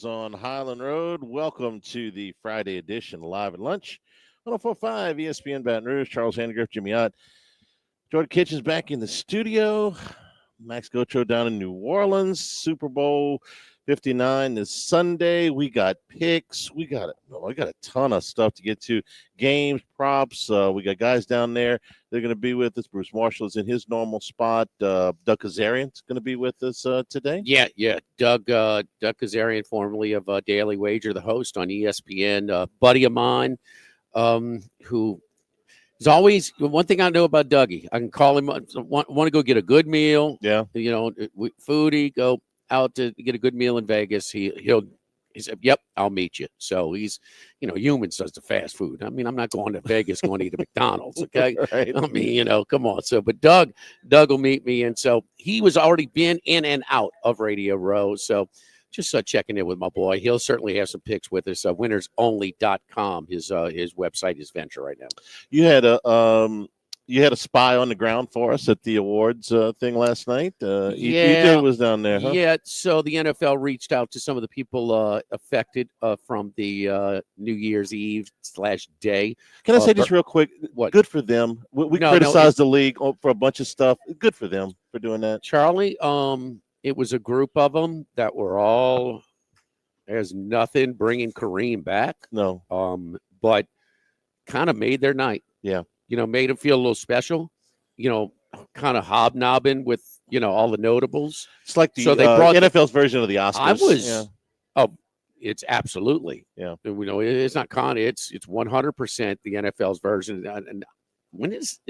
On Highland Road. Welcome to the Friday edition Live at Lunch. 1045 ESPN Baton Rouge. Charles Handgriff, Jimmy Ott. Jordan Kitchens back in the studio. Max Gocho down in New Orleans. Super Bowl 59 this Sunday. We got picks. We got a ton of stuff to get to. Games, props. We got guys down there. They're going to be with us. Bruce Marshall is in his normal spot. Doug Kazarian's going to be with us today. Yeah. Doug Kazarian, formerly of Daily Wager, the host on ESPN, buddy of mine, who is always one thing I know about Dougie. I can call him. Want to go get a good meal. Yeah, foodie. Go out to get a good meal in Vegas. He said, "Yep, I'll meet you." So he's, humans does the fast food. I mean, I'm not going to Vegas going to eat at McDonald's. Okay, right. I mean, come on. So, but Doug will meet me, and so he was already been in and out of Radio Row. So, just checking in with my boy. He'll certainly have some picks with us. Winnersonly.com, his website, his venture right now. You had a spy on the ground for us at the awards thing last night. EJ was down there, huh? Yeah, so the NFL reached out to some of the people affected from the New Year's Eve / day. Can I say just real quick? What? Good for them. We criticized the league for a bunch of stuff. Good for them for doing that. Charlie, it was a group of them that were all, there's nothing bringing Kareem back. No. But kind of made their night. Yeah. Made them feel a little special, kind of hobnobbing with, all the notables. It's like they brought NFL's version of the Oscars. It's absolutely. Yeah. It's not it's 100% the NFL's version. And when this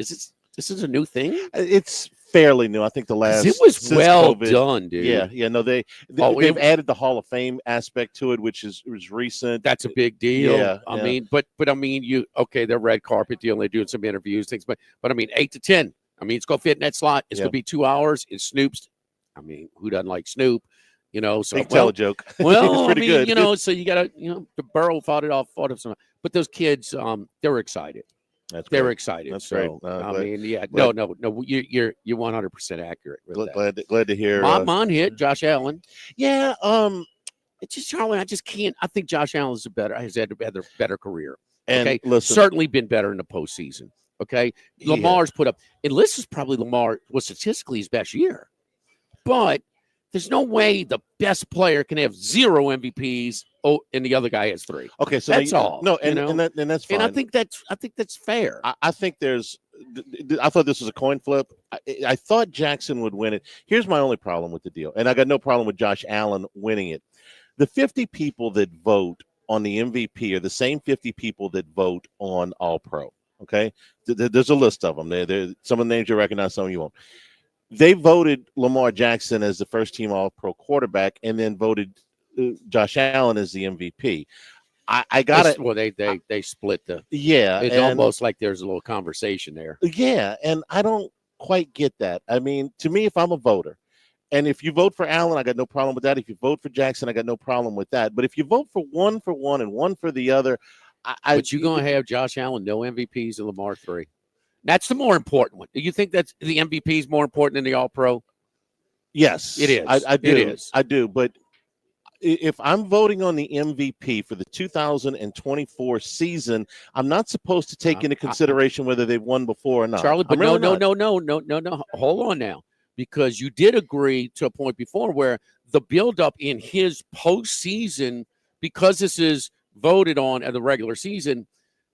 is a new thing? It's fairly new. I think the last. It was well COVID, done, dude. Yeah. No, they've added the Hall of Fame aspect to it, which was recent. That's a big deal. Yeah. I mean, they're red carpet deal. And they're doing some interviews, things, but I mean, 8 to 10. I mean, it's going to fit in that slot. It's going to be 2 hours. It's Snoop's. I mean, who doesn't like Snoop? So tell a joke. Well, pretty good. So you got to, the Burrow fought of some, but those kids, they were excited. They were excited. That's great. No, you're 100% accurate. Glad to hear. Mine hit Josh Allen. Yeah. It's just Charlie. I just can't. I think Josh Allen has had a better career. And okay, listen, certainly been better in the postseason. Okay, Lamar's put up, and this is probably Lamar was statistically his best year, but there's no way the best player can have 0 MVPs. And the other guy has 3. Okay, so that's all. No, and that's fine. And I think that's fair. I think I thought this was a coin flip. I thought Jackson would win it. Here's my only problem with the deal, and I got no problem with Josh Allen winning it. The 50 people that vote on the MVP are the same 50 people that vote on All-Pro. Okay, there's a list of them. There, some of the names you recognize, some you won't. They voted Lamar Jackson as the first-team All-Pro quarterback, and then voted Josh Allen as the MVP. I got it. Well, they split the. Yeah, it's almost like there's a little conversation there. Yeah, and I don't quite get that. I mean, to me, if I'm a voter, and if you vote for Allen, I got no problem with that. If you vote for Jackson, I got no problem with that. But if you vote for one and one for the other, but you're gonna have Josh Allen no MVPs and Lamar 3. That's the more important one. Do you think that's the MVP is more important than the All-Pro? Yes, it is. I do. It is. I do. But if I'm voting on the MVP for the 2024 season, I'm not supposed to take into consideration whether they've won before or not. Charlie, but no. Hold on now, because you did agree to a point before where the buildup in his postseason, because this is voted on at the regular season.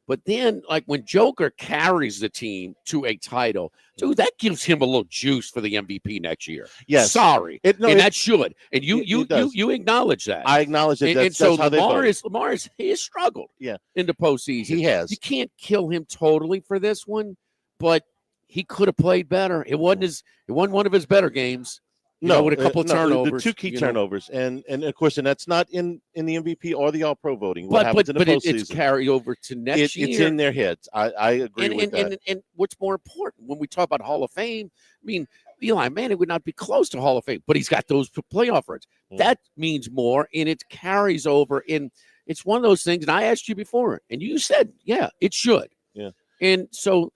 But then, like when Joker carries the team to a title, dude, that gives him a little juice for the MVP next year. Yes, sorry, that should, and you acknowledge that. I acknowledge that. And so that's Lamar has struggled. Yeah, in the postseason, he has. You can't kill him totally for this one, but he could have played better. It wasn't one of his better games. With a couple of turnovers. The 2 key turnovers, and of course, that's not in the MVP or the All-Pro voting. What happens in the postseason? It's carried over to next year. It's in their heads. I agree with that. And what's more important when we talk about Hall of Fame? I mean, Eli Manning would not be close to Hall of Fame, but he's got those playoff runs. That means more, and it carries over. And it's one of those things. And I asked you before, and you said, yeah, it should. Yeah. And so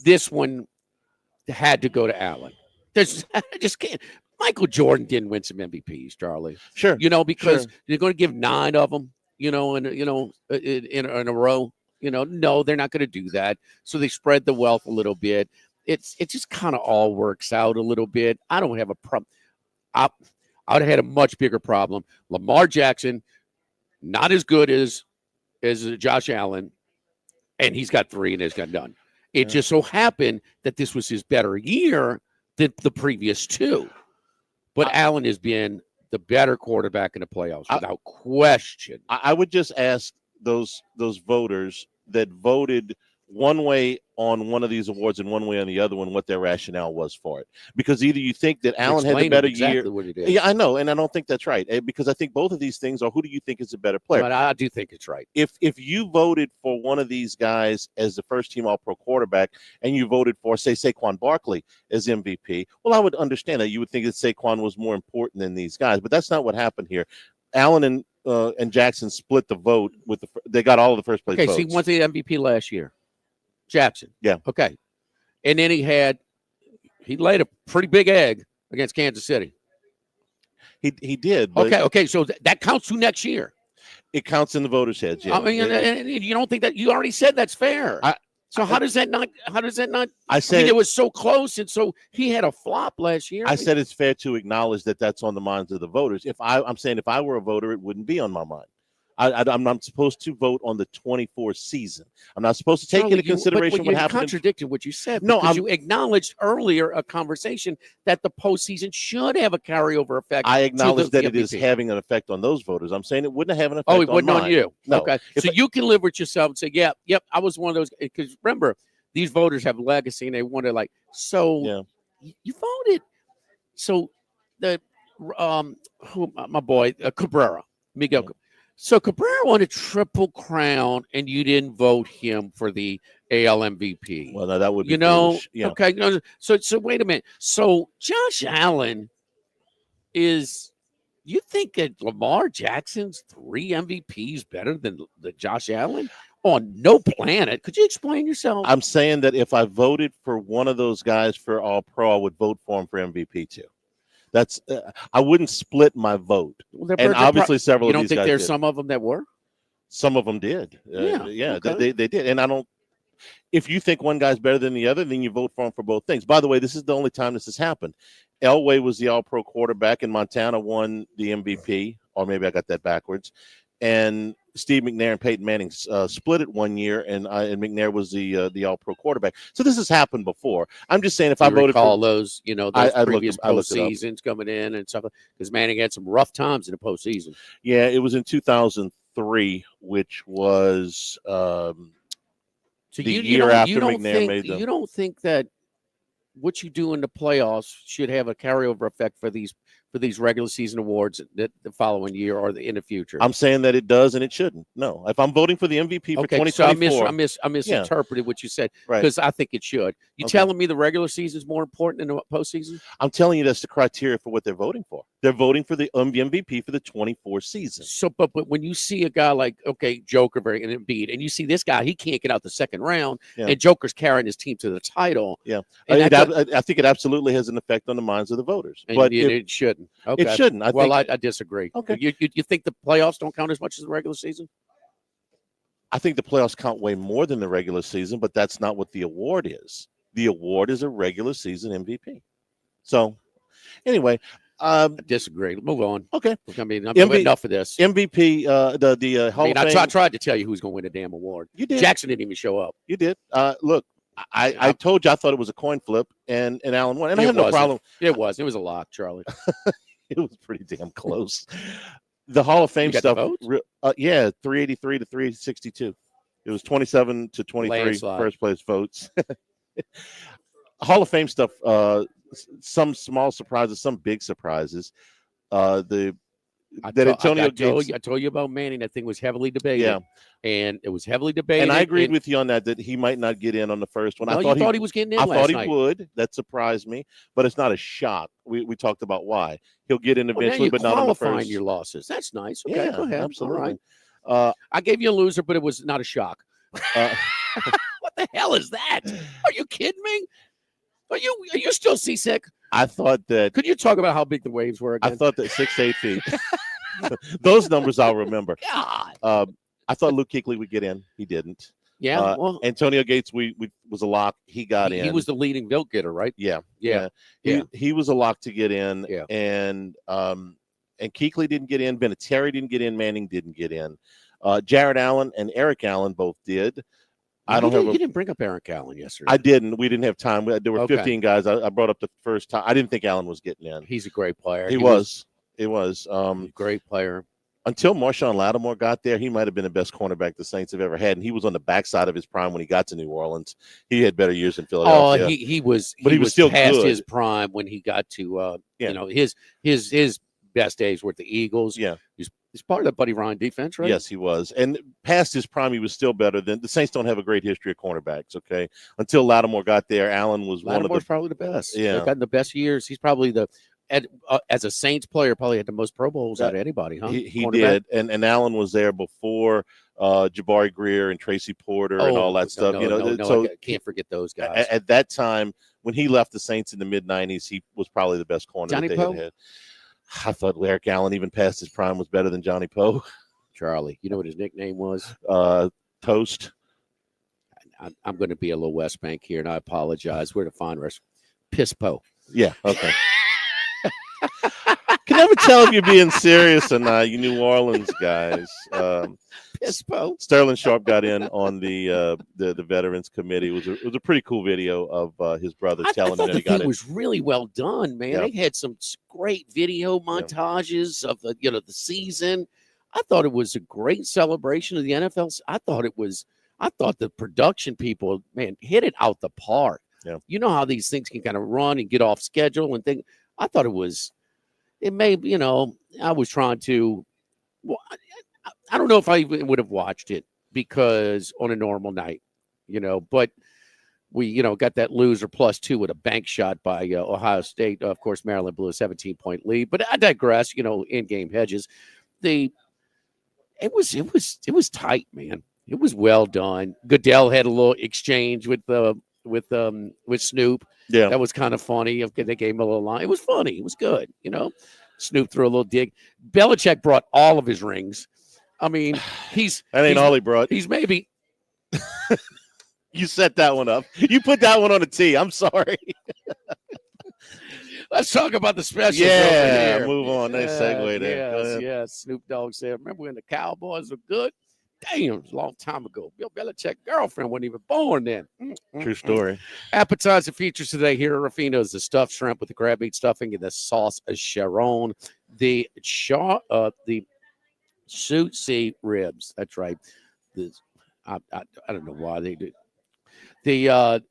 this one had to go to Allen. I just can't. Michael Jordan didn't win some MVPs, Charlie. Sure. Because Sure. they're going to give 9 of them, in a row. No, they're not going to do that. So they spread the wealth a little bit. It just kind of all works out a little bit. I don't have a problem. I would have had a much bigger problem. Lamar Jackson, not as good as Josh Allen, and he's got 3 and it's got done. It just so happened that this was his better year than the previous 2. But Allen has been the better quarterback in the playoffs without question. I would just ask those voters that voted one way on one of these awards and one way on the other one what their rationale was for it. Because either you think that Allen had the better year. What it is. Yeah, I know, and I don't think that's right. Because I think both of these things are who do you think is a better player? But I do think it's right. If you voted for one of these guys as the first team All-Pro quarterback and you voted for, say, Saquon Barkley as MVP, well, I would understand that. You would think that Saquon was more important than these guys, but that's not what happened here. Allen and Jackson split the vote with they got all of the first place votes. Okay, so he won the MVP last year. Jackson. Yeah. Okay. And then he laid a pretty big egg against Kansas City. He did. But okay. So that counts to next year. It counts in the voters' heads. Yeah. I mean, and you don't think that you already said that's fair. How does that not? I mean, it was so close, and so he had a flop last year. I said it's fair to acknowledge that that's on the minds of the voters. I'm saying if I were a voter, it wouldn't be on my mind. I'm not supposed to vote on the 24 season. I'm not supposed to take into consideration what happened. You contradicted what you said. No, you acknowledged earlier a conversation that the postseason should have a carryover effect. I acknowledge that it is having an effect on those voters. I'm saying it wouldn't have an effect. It wouldn't on you. No. Okay, so you can live with yourself and say, "Yep, I was one of those." Because remember, these voters have legacy, and they wonder, like, so you voted. So the my boy Cabrera, Miguel. Yeah. So Cabrera won a Triple Crown, and you didn't vote him for the AL MVP. Well, no, that would be foolish. Yeah. Okay. No, so wait a minute. So Josh Allen is. You think that Lamar Jackson's 3 MVPs better than the Josh Allen? On no planet. Could you explain yourself? I'm saying that if I voted for one of those guys for All-Pro, I would vote for him for MVP too. That's I wouldn't split my vote. Well, and obviously several of these guys. You don't think there's did. Some of them that were? Some of them did. Okay. They did. And I don't. If you think one guy's better than the other, then you vote for him for both things. By the way, this is the only time this has happened. Elway was the All-Pro quarterback, and Montana won the MVP. Or maybe I got that backwards. And Steve McNair and Peyton Manning split it one year, and McNair was the All-Pro quarterback. So this has happened before. I'm just saying, if I voted for those, those previous postseasons coming in and stuff, because Manning had some rough times in the postseason. Yeah, it was in 2003, which was the year after McNair made them. You don't think that what you do in the playoffs should have a carryover effect for these regular season awards the following year or in the future? I'm saying that it does and it shouldn't. No, if I'm voting for the MVP for 2024, so I misinterpreted what you said, right? Because I think it should. You telling me the regular season is more important than the postseason? I'm telling you that's the criteria for what they're voting for. They're voting for the MVP for the 24 season. So, but when you see a guy like Joker and Embiid, and you see this guy, he can't get out the second round, and Joker's carrying his team to the title. Yeah, I think it absolutely has an effect on the minds of the voters, but it shouldn't. Okay. It shouldn't. I disagree. Okay. You think the playoffs don't count as much as the regular season? I think the playoffs count way more than the regular season, but that's not what the award is. The award is a regular season MVP. So, anyway, I disagree. Move on. Okay. I mean, enough of this. MVP, the Hall of Fame. I tried to tell you who's going to win the damn award. You did. Jackson didn't even show up. You did. Look, I told you I thought it was a coin flip, and Allen won, and I have no problem. It was a lock, Charlie. It was pretty damn close. The Hall of Fame stuff, 383 to 362. It was 27 to 23 landslide. First place votes. Hall of Fame stuff, some small surprises, some big surprises. I told you about Manning. That thing was heavily debated. Yeah. And it was heavily debated. And I agreed with you on that he might not get in on the first one. No, I thought he was getting in last night. I thought he would. That surprised me. But it's not a shock. We talked about why. He'll get in eventually, but not on the first. Qualifying your losses. That's nice. Okay, yeah, go ahead. Absolutely. All right. I gave you a loser, but it was not a shock. What the hell is that? Are you kidding me? Are you still seasick? I thought that. Could you talk about how big the waves were again? I thought that 6 to 8 feet. Those numbers I'll remember. God. I thought Luke Kuechly would get in. He didn't. Yeah. Well, Antonio Gates, we was a lock. He got in. He was the leading vote getter, right? Yeah. Yeah. He was a lock to get in. Yeah. And Kuechly didn't get in. Vinatieri didn't get in. Manning didn't get in. Jared Allen and Eric Allen both did. You didn't bring up Eric Allen yesterday. I didn't. We didn't have time. There were Okay. 15 guys. I brought up the first time. I didn't think Allen was getting in. He's a great player. He was. Great player. Until Marshawn Lattimore got there, he might have been the best cornerback the Saints have ever had, and he was on the backside of his prime when he got to New Orleans. He had better years in Philadelphia. Oh, he was still past good. his prime when he got to his best days were at the Eagles. Yeah. He's part of that Buddy Ryan defense, right? Yes, he was. And past his prime, he was still better than the Saints. Don't have a great history of cornerbacks. Okay, until Lattimore got there, Allen was Lattimore's probably the best. Yeah, they've gotten the best years. He's probably as a Saints player, probably had the most Pro Bowls out of anybody, huh? He did, and Allen was there before Jabari Greer and Tracy Porter and all that stuff. So I can't forget those guys. At that time, when he left the Saints in the mid-'90s, he was probably the best corner Johnny that they had. I thought Eric Allen, even past his prime, was better than Johnny Poe. Charlie, you know what his nickname was? Toast. I'm going to be a little West Bank here, and I apologize. We're the fine rest. Piss Poe. Yeah, okay. Can never tell if you're being serious or not, you New Orleans guys. Piss Poe. Sterling Sharp got in on the Veterans Committee. It was a pretty cool video of his brother telling him that he got in. It was really well done, man. Yeah. They had some great video montages of the season. I thought it was a great celebration of the NFL. I thought the production people, man, hit it out the park. Yeah. You know how these things can kind of run and get off schedule and things. I thought I was trying to, I don't know if I even would have watched it because on a normal night, but we, got that loser +2 with a bank shot by Ohio State. Of course, Maryland blew a 17-point lead, but I digress, in-game hedges. It was tight, man. It was well done. Goodell had a little exchange with Snoop. Yeah, that was kind of funny. They gave him a little line. It was funny. It was good. Snoop threw a little dig. Belichick brought all of his rings. I mean, that ain't all he brought. He's maybe. You set that one up. You put that one on a tee. I'm sorry. Let's talk about the specials. Yeah, move on. Nice segue there. Yes. Snoop Dogg said, "Remember when the Cowboys were good? Damn, it was a long time ago. Bill Belichick's girlfriend wasn't even born then." True story. Appetizer features today here at Ruffino's: the stuffed shrimp with the crab meat stuffing and the sauce Sharon, the Soucy ribs. That's right. I don't know why they do. The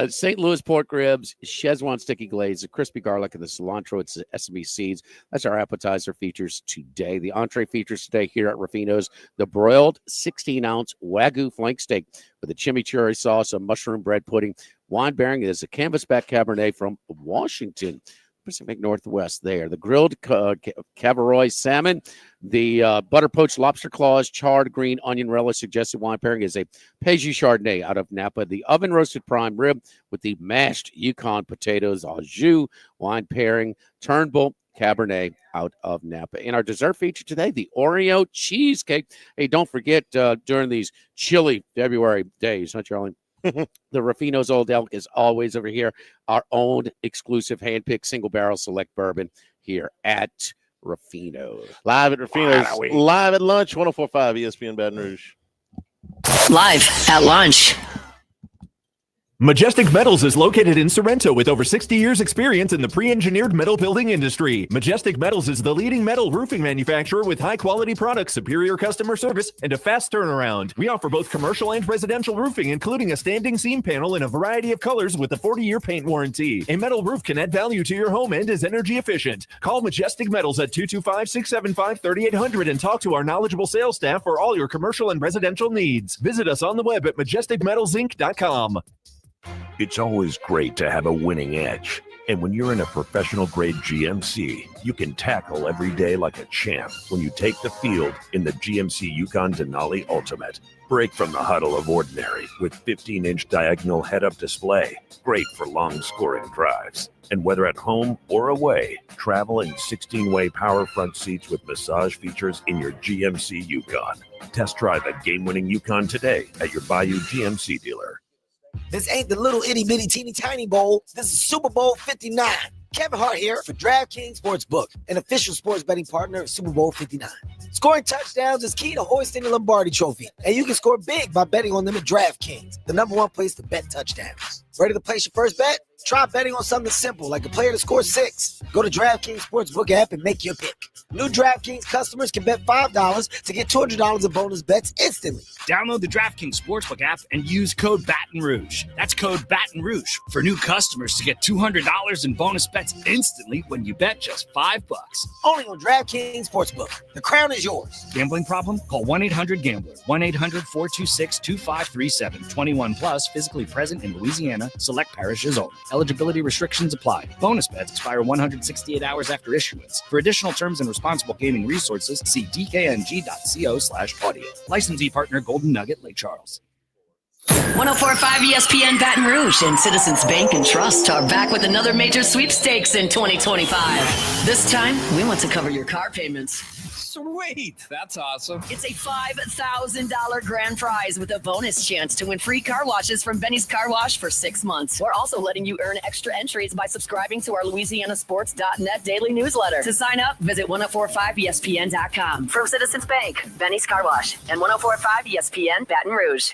St. Louis pork ribs, Szechuan sticky glaze, the crispy garlic, and the cilantro and sesame seeds. That's our appetizer features today. The entree features today here at Ruffino's: the broiled 16-ounce Wagyu flank steak with a chimichurri sauce, a mushroom bread pudding. Wine bearing is a canvasback Cabernet from Washington, Pacific Northwest there. The grilled Cavaroy salmon, the butter poached lobster claws, charred green onion relish. Suggested wine pairing is a Péjus Chardonnay out of Napa. The oven roasted prime rib with the mashed Yukon potatoes, au jus. Wine pairing, Turnbull Cabernet out of Napa. In our dessert feature today, the Oreo cheesecake. Hey, don't forget during these chilly February days, huh, Charlie? The Ruffino's Old Elk is always over here. Our own exclusive hand-picked single barrel select bourbon here at Ruffino. Live at Ruffino's. Live at lunch, 104.5 ESPN Baton Rouge. Live at lunch. Majestic Metals is located in Sorrento with over 60 years experience in the pre-engineered metal building industry. Majestic Metals is the leading metal roofing manufacturer with high-quality products, superior customer service, and a fast turnaround. We offer both commercial and residential roofing, including a standing seam panel in a variety of colors with a 40-year paint warranty. A metal roof can add value to your home and is energy efficient. Call Majestic Metals at 225-675-3800 and talk to our knowledgeable sales staff for all your commercial and residential needs. Visit us on the web at majesticmetalsinc.com. It's always great to have a winning edge, And when you're in a professional-grade GMC, you can tackle every day like a champ when you take the field in the GMC Yukon Denali Ultimate. Break from the huddle of ordinary with 15-inch diagonal head-up display. Great for long scoring drives. And whether at home or away, travel in 16-way power front seats with massage features in your GMC Yukon. Test drive a game-winning Yukon today at your Bayou GMC dealer. This ain't the little itty bitty teeny tiny bowl. This is Super Bowl 59. Kevin Hart here for DraftKings Sportsbook, an official sports betting partner of Super Bowl 59. Scoring touchdowns is key to hoisting the Lombardi Trophy, and you can score big by betting on them at DraftKings, the #1 place to bet touchdowns. Ready to place your first bet? Try betting on something simple like a player to score 6. Go to DraftKings Sportsbook app and make your pick. New DraftKings customers can bet $5 to get $200 in bonus bets instantly. Download the DraftKings Sportsbook app and use code Baton Rouge. That's code Baton Rouge for new customers to get $200 in bonus bets instantly when you bet just $5. Only on DraftKings Sportsbook. The crown is yours. Gambling problem? Call 1-800-GAMBLER. 1-800-426-2537. 21 plus, physically present in Louisiana. Select parishes only. Eligibility restrictions apply. Bonus bets expire 168 hours after issuance. For additional terms and responsible gaming resources, see dkng.co/audio. Licensee partner Golden Nugget, Lake Charles. 104.5 ESPN Baton Rouge and Citizens Bank and Trust are back with another major sweepstakes in 2025. This time, we want to cover your car payments. Sweet. That's awesome. It's a $5,000 grand prize with a bonus chance to win free car washes from Benny's Car Wash for 6 months. We're also letting you earn extra entries by subscribing to our LouisianaSports.net daily newsletter. To sign up, visit 1045ESPN.com. From Citizens Bank, Benny's Car Wash, and 1045 ESPN Baton Rouge.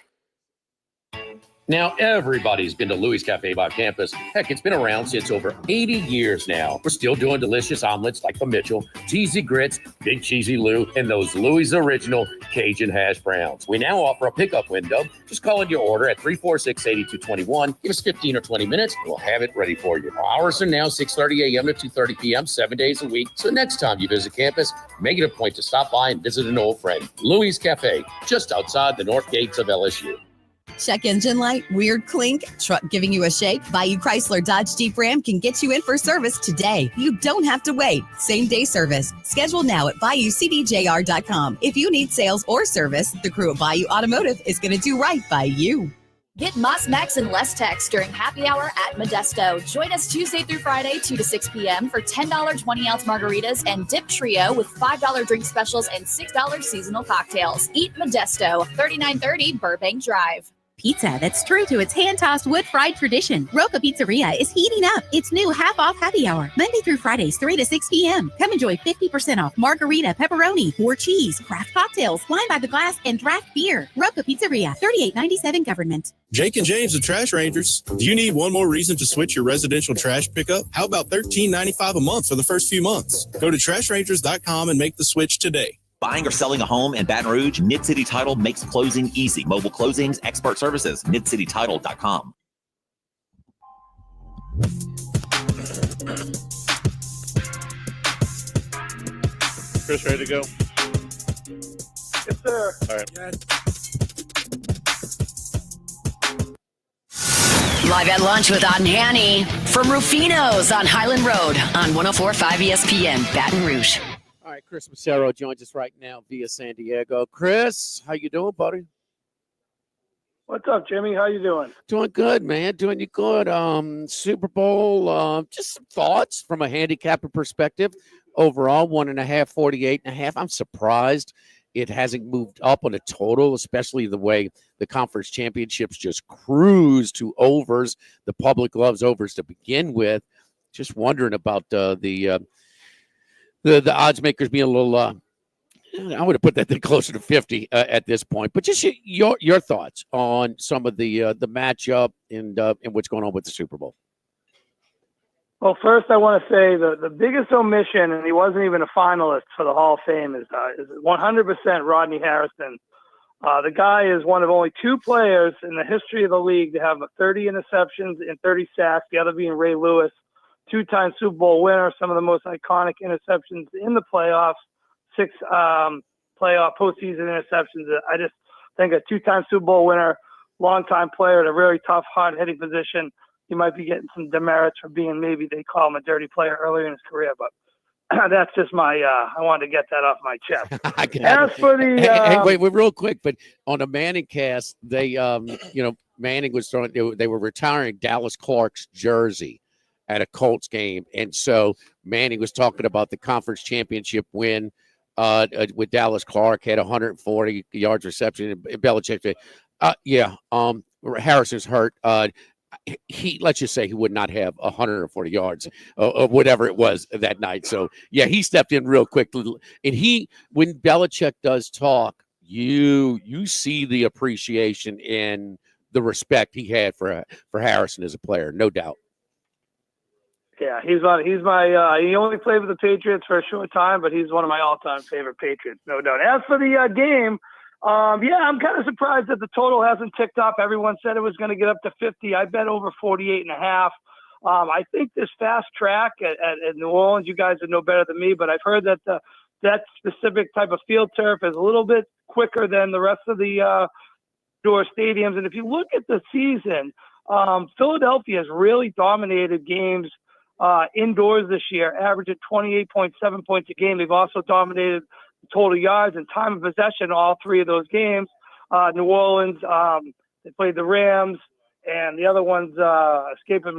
Now, everybody's been to Louis Cafe by campus. Heck, it's been around since over 80 years now. We're still doing delicious omelets like the Mitchell, cheesy grits, Big Cheesy Lou, and those Louis Original Cajun hash browns. We now offer a pickup window. Just call in your order at 346-8221. Give us 15 or 20 minutes. We'll have it ready for you. Our hours are now 6:30 a.m. to 2:30 p.m., 7 days a week. So next time you visit campus, make it a point to stop by and visit an old friend. Louis Cafe, just outside the north gates of LSU. Check engine light, weird clink, truck giving you a shake? Bayou Chrysler Dodge Jeep Ram can get you in for service today. You don't have to wait. Same day service. Schedule now at BayouCDJR.com. If you need sales or service, the crew at Bayou Automotive is going to do right by you. Get Moss Max and less text during happy hour at Modesto. Join us Tuesday through Friday, 2 to 6 p.m. for $10 20-ounce margaritas and Dip Trio with $5 drink specials and $6 seasonal cocktails. Eat Modesto, 3930 Burbank Drive. Pizza that's true to its hand-tossed wood-fried tradition. Roca Pizzeria is heating up its new half-off happy hour, Monday through Fridays, 3 to 6 p.m. Come enjoy 50% off margarita, pepperoni, 4 cheese, craft cocktails, wine by the glass, and draft beer. Roca Pizzeria, 3897 Government. Jake and James, the Trash Rangers. Do you need one more reason to switch your residential trash pickup? How about $13.95 a month for the first few months? Go to trashrangers.com and make the switch today. Buying or selling a home in Baton Rouge, Mid-City Title makes closing easy. Mobile closings, expert services, midcitytitle.com. Chris, ready to go? Yes, sir. All right. Live at lunch with Otten Hanny from Ruffino's on Highland Road on 104.5 ESPN Baton Rouge. All right, Chris Massaro joins us right now via San Diego. Chris, how you doing, buddy? What's up, Jimmy? How you doing? Doing good, man. Doing you good. Super Bowl, just some thoughts from a handicapper perspective. Overall, 1.5, 48.5. I'm surprised it hasn't moved up on a total, especially the way the conference championships just cruise to overs. The public loves overs to begin with. Just wondering about the odds makers being a little, I would have put that thing closer to 50 at this point. But just your thoughts on some of the matchup and what's going on with the Super Bowl. Well, first I want to say the biggest omission, and he wasn't even a finalist for the Hall of Fame, is 100% Rodney Harrison. The guy is one of only 2 players in the history of the league to have 30 interceptions and 30 sacks, the other being Ray Lewis. 2-time Super Bowl winner, some of the most iconic interceptions in the playoffs, 6 playoff postseason interceptions. I just think a 2-time Super Bowl winner, longtime player at a really tough, hard-hitting position. he might be getting some demerits for being, maybe they call him a dirty player earlier in his career, but that's just my, I wanted to get that off my chest. As for the, hey, wait, real quick, but on a Manning cast, they, Manning was throwing, they were retiring Dallas Clark's jersey at a Colts game. And so Manning was talking about the conference championship win with Dallas Clark, had 140 yards reception. And Belichick said, Harrison's hurt. Let's just say he would not have 140 yards or whatever it was that night. So yeah, he stepped in real quick. And when Belichick does talk, you see the appreciation and the respect he had for Harrison as a player, no doubt. Yeah, he's my. He only played with the Patriots for a short time, but he's one of my all-time favorite Patriots, no doubt. As for the game, I'm kind of surprised that the total hasn't ticked up. Everyone said it was going to get up to 50. I bet over 48.5. I think this fast track at New Orleans, you guys would know better than me, but I've heard that that specific type of field turf is a little bit quicker than the rest of the indoor stadiums. And if you look at the season, Philadelphia has really dominated games indoors this year, averaging 28.7 points a game. They've also dominated total yards and time of possession all three of those games. New Orleans, they played the Rams, and the other one's escaping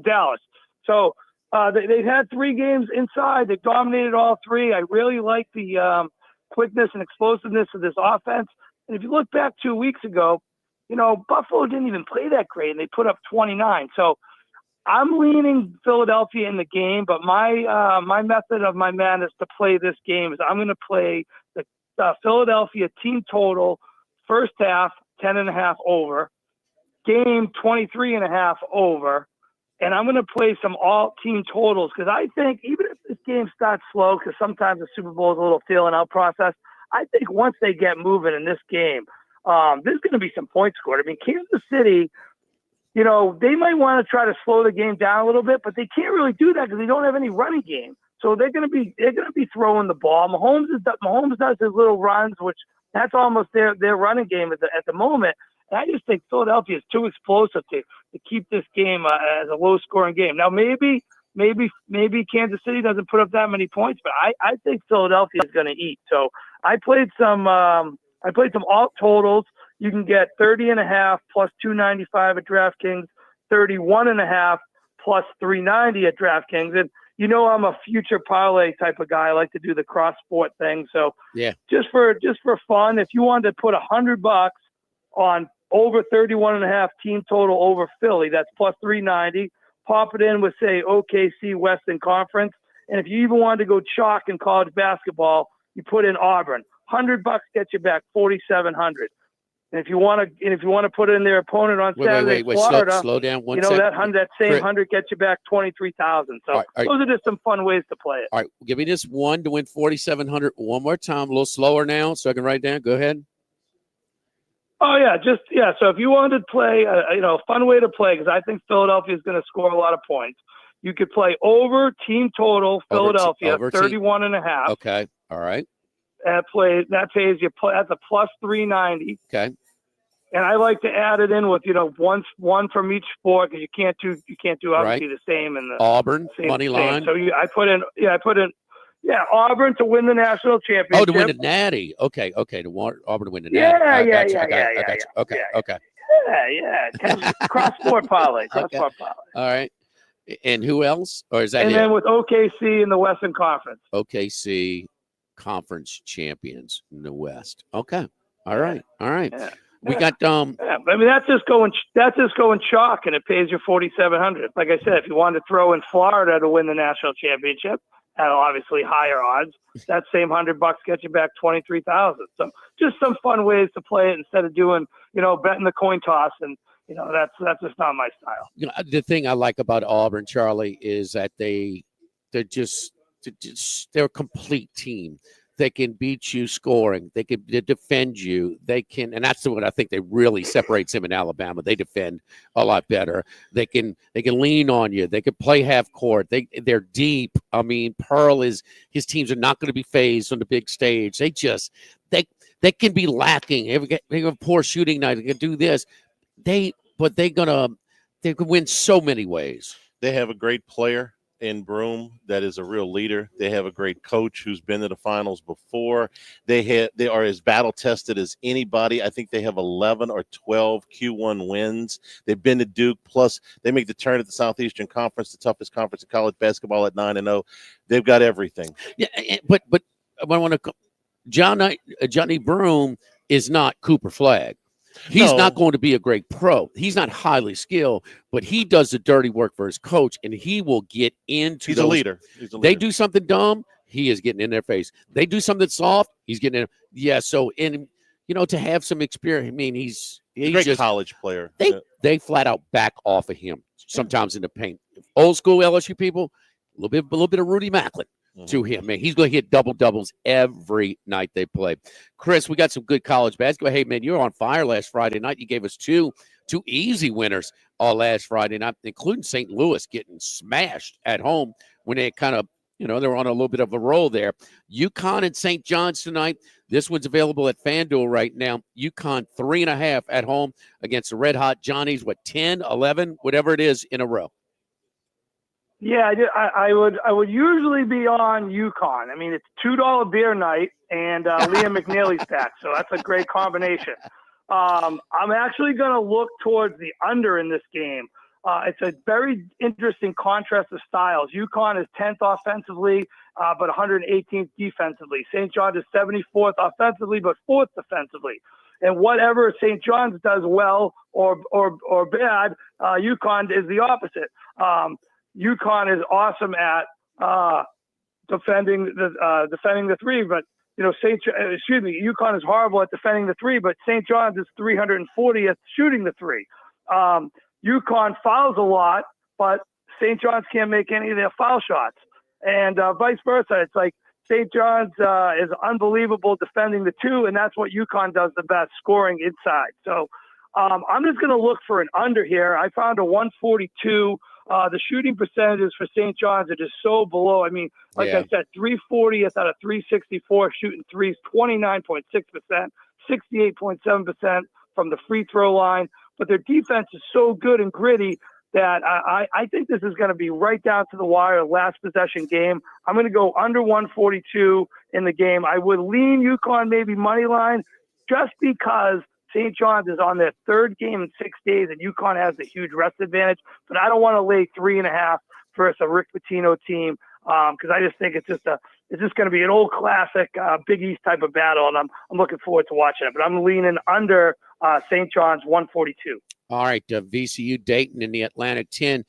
Dallas. So they've had three games inside. They've dominated all three. I really like the quickness and explosiveness of this offense. And if you look back 2 weeks ago, Buffalo didn't even play that great, and they put up 29. So I'm leaning Philadelphia in the game, but my method of my madness to play this game is I'm going to play the Philadelphia team total first half 10.5 over, game 23.5 over, and I'm going to play some all team totals because I think even if this game starts slow, because sometimes the Super Bowl is a little feeling out process, I think once they get moving in this game, there's going to be some points scored. I mean, Kansas City, they might want to try to slow the game down a little bit, but they can't really do that because they don't have any running game. So they're going to be throwing the ball. Mahomes does his little runs, which that's almost their running game at the moment. And I just think Philadelphia is too explosive to keep this game as a low scoring game. Now maybe Kansas City doesn't put up that many points, but I think Philadelphia is going to eat. So I played some alt totals. You can get 30.5 plus 295 at DraftKings, 31.5 plus 390 at DraftKings. And I'm a future parlay type of guy. I like to do the cross sport thing. So yeah, just for fun, if you wanted to put $100 on over 31.5 team total over Philly, that's plus 390. Pop it in with say OKC Western Conference. And if you even wanted to go chalk in college basketball, you put in Auburn. $100 gets you back 4,700. And if you want to put in their opponent on Saturday, Florida, slow down one second. that same 100 gets you back 23,000. So those are just some fun ways to play it. All right, give me this one to win 4,700 one more time. A little slower now, so I can write down. Go ahead. Oh yeah, So if you wanted to play, a fun way to play, because I think Philadelphia is going to score a lot of points. You could play over team total Philadelphia 31.5. Okay, all right. That pays you. That's a plus 390. Okay. And I like to add it in with one from each sport because you can't do obviously the same in the Auburn money line. So I put in Auburn to win the national championship. Oh, to win the Natty. Okay. Auburn to win the Natty. Yeah. Okay. Yeah. Cross sport parlay. All right. And who else? Or is that? And then with OKC in the Western Conference. OKC conference champions in the West. Okay. All right. Yeah. We got I mean that's just going chalk, and it pays you 4,700. Like I said, if you wanted to throw in Florida to win the national championship at obviously higher odds, that same $100 gets you back 23,000. So just some fun ways to play it instead of doing betting the coin toss, and that's just not my style. The thing I like about Auburn, Charlie, is that they're a complete team. They can beat you scoring. They can defend you. They can, and that's what I think they really separates them in Alabama. They defend a lot better. They can lean on you. They can play half court. They're deep. I mean, his teams are not going to be phased on the big stage. They can be lacking. They have a poor shooting night. They can do this. They're gonna They could win so many ways. They have a great player in Broom that is a real leader. They have a great coach who's been to the finals before. They are as battle tested as anybody. I think they have 11 or 12 Q1 wins. They've been to Duke. Plus, they make the turn at the Southeastern Conference, the toughest conference in college basketball, at 9-0. They've got everything. Yeah, but I want to. Johnny Broom is not Cooper Flagg. He's not going to be a great pro. He's not highly skilled, but he does the dirty work for his coach, and he will get into He's those. a leader. They do something dumb, he is getting in their face. They do something soft, he's getting in. Yeah, so, and, to have some experience, I mean, he's a great just, college player. They flat out back off of him sometimes in the paint. Old school LSU people, a little bit of Rudy Macklin. To him, man. He's going to hit double-doubles every night they play. Chris, we got some good college basketball. Hey, man, you were on fire last Friday night. You gave us two easy winners last Friday night, including St. Louis getting smashed at home when they kind of, they were on a little bit of a roll there. UConn and St. John's tonight. This one's available at FanDuel right now. UConn 3.5 at home against the Red Hot Johnnies, 10, 11, whatever it is in a row. Yeah, I would usually be on UConn. I mean, it's $2 beer night, and Liam McNeely's back, so that's a great combination. I'm actually going to look towards the under in this game. It's a very interesting contrast of styles. UConn is 10th offensively, but 118th defensively. St. John's is 74th offensively, but 4th defensively. And whatever St. John's does well or bad, UConn is the opposite. UConn is awesome at defending the three, but UConn is horrible at defending the three, but St. John's is 340th shooting the three. UConn fouls a lot, but St. John's can't make any of their foul shots, and vice versa. It's like St. John's is unbelievable defending the two, and that's what UConn does the best, scoring inside. So I'm just going to look for an under here. I found a 142. The shooting percentages for St. John's are just so below. I mean, I said, 340th out of 364 shooting threes, 29.6%, 68.7% from the free throw line. But their defense is so good and gritty that I think this is going to be right down to the wire, last possession game. I'm going to go under 142 in the game. I would lean UConn maybe money line just because St. John's is on their third game in 6 days, and UConn has the huge rest advantage. But I don't want to lay 3.5 versus a Rick Pitino team because I just think it's just going to be an old classic Big East type of battle, and I'm looking forward to watching it. But I'm leaning under St. John's 142. All right, VCU Dayton in the Atlantic 10.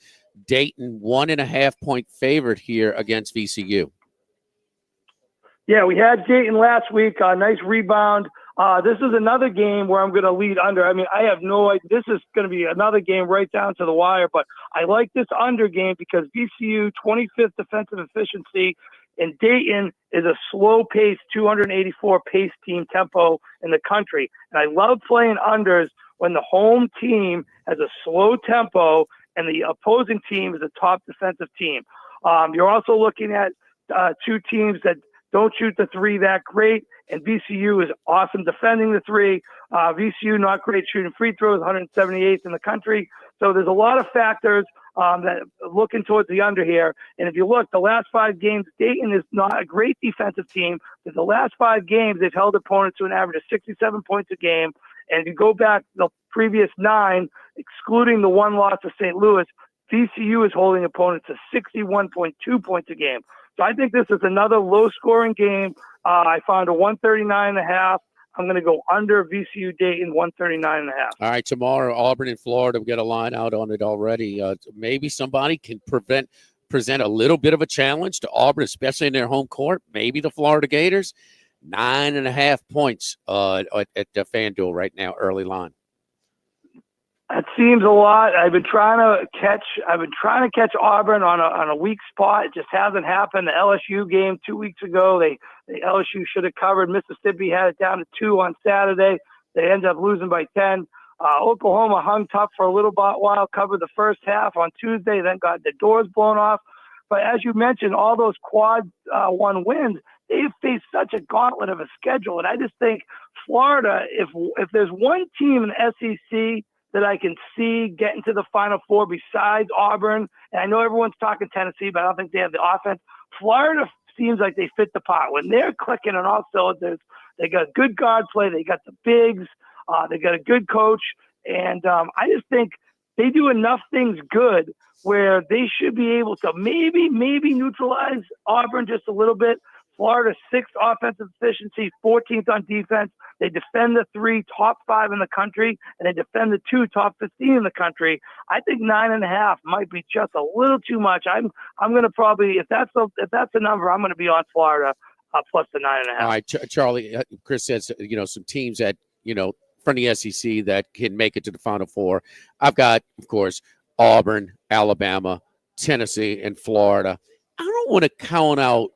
Dayton 1.5 point favorite here against VCU. Yeah, we had Dayton last week. Nice rebound. This is another game where I'm going to lead under. I mean, I have no idea. This is going to be another game right down to the wire, but I like this under game because VCU 25th defensive efficiency, and Dayton is a slow-paced 284 pace team tempo in the country. And I love playing unders when the home team has a slow tempo and the opposing team is a top defensive team. You're also looking at two teams that don't shoot the three that great, and VCU is awesome defending the three. VCU not great shooting free throws, 178th in the country. So there's a lot of factors that looking towards the under here. And if you look, the last 5 games, Dayton is not a great defensive team, but the last 5 games they've held opponents to an average of 67 points a game. And if you go back the previous 9, excluding the one loss to St. Louis, VCU is holding opponents to 61.2 points a game. So I think this is another low-scoring game. I found a 139.5. I'm going to go under VCU Dayton 139.5. All right, tomorrow, Auburn and Florida. We've got a line out on it already. Maybe somebody can present a little bit of a challenge to Auburn, especially in their home court. Maybe the Florida Gators. 9.5 points at the FanDuel right now, early line. That seems a lot. I've been trying to catch Auburn on a weak spot. It just hasn't happened. The LSU game 2 weeks ago, the LSU should have covered. Mississippi had it down to 2 on Saturday. They ended up losing by 10. Oklahoma hung tough for a little while, covered the first half on Tuesday, then got the doors blown off. But as you mentioned, all those quad one wins, they've faced such a gauntlet of a schedule. And I just think Florida, if there's one team in the SEC that I can see getting to the Final Four besides Auburn. And I know everyone's talking Tennessee, but I don't think they have the offense. Florida seems like they fit the part. When they're clicking on all cylinders, they got good guard play. They got the bigs. They got a good coach. And I just think they do enough things good where they should be able to maybe neutralize Auburn just a little bit. Florida, 6th offensive efficiency, 14th on defense. They defend the 3 top 5 in the country, and they defend the 2 top 15 in the country. I think 9.5 might be just a little too much. I'm going to probably, if that's the number, I'm going to be on Florida plus the 9.5. All right, Charlie. Chris says some teams that from the SEC that can make it to the Final Four. I've got, of course, Auburn, Alabama, Tennessee, and Florida. I don't want to count out.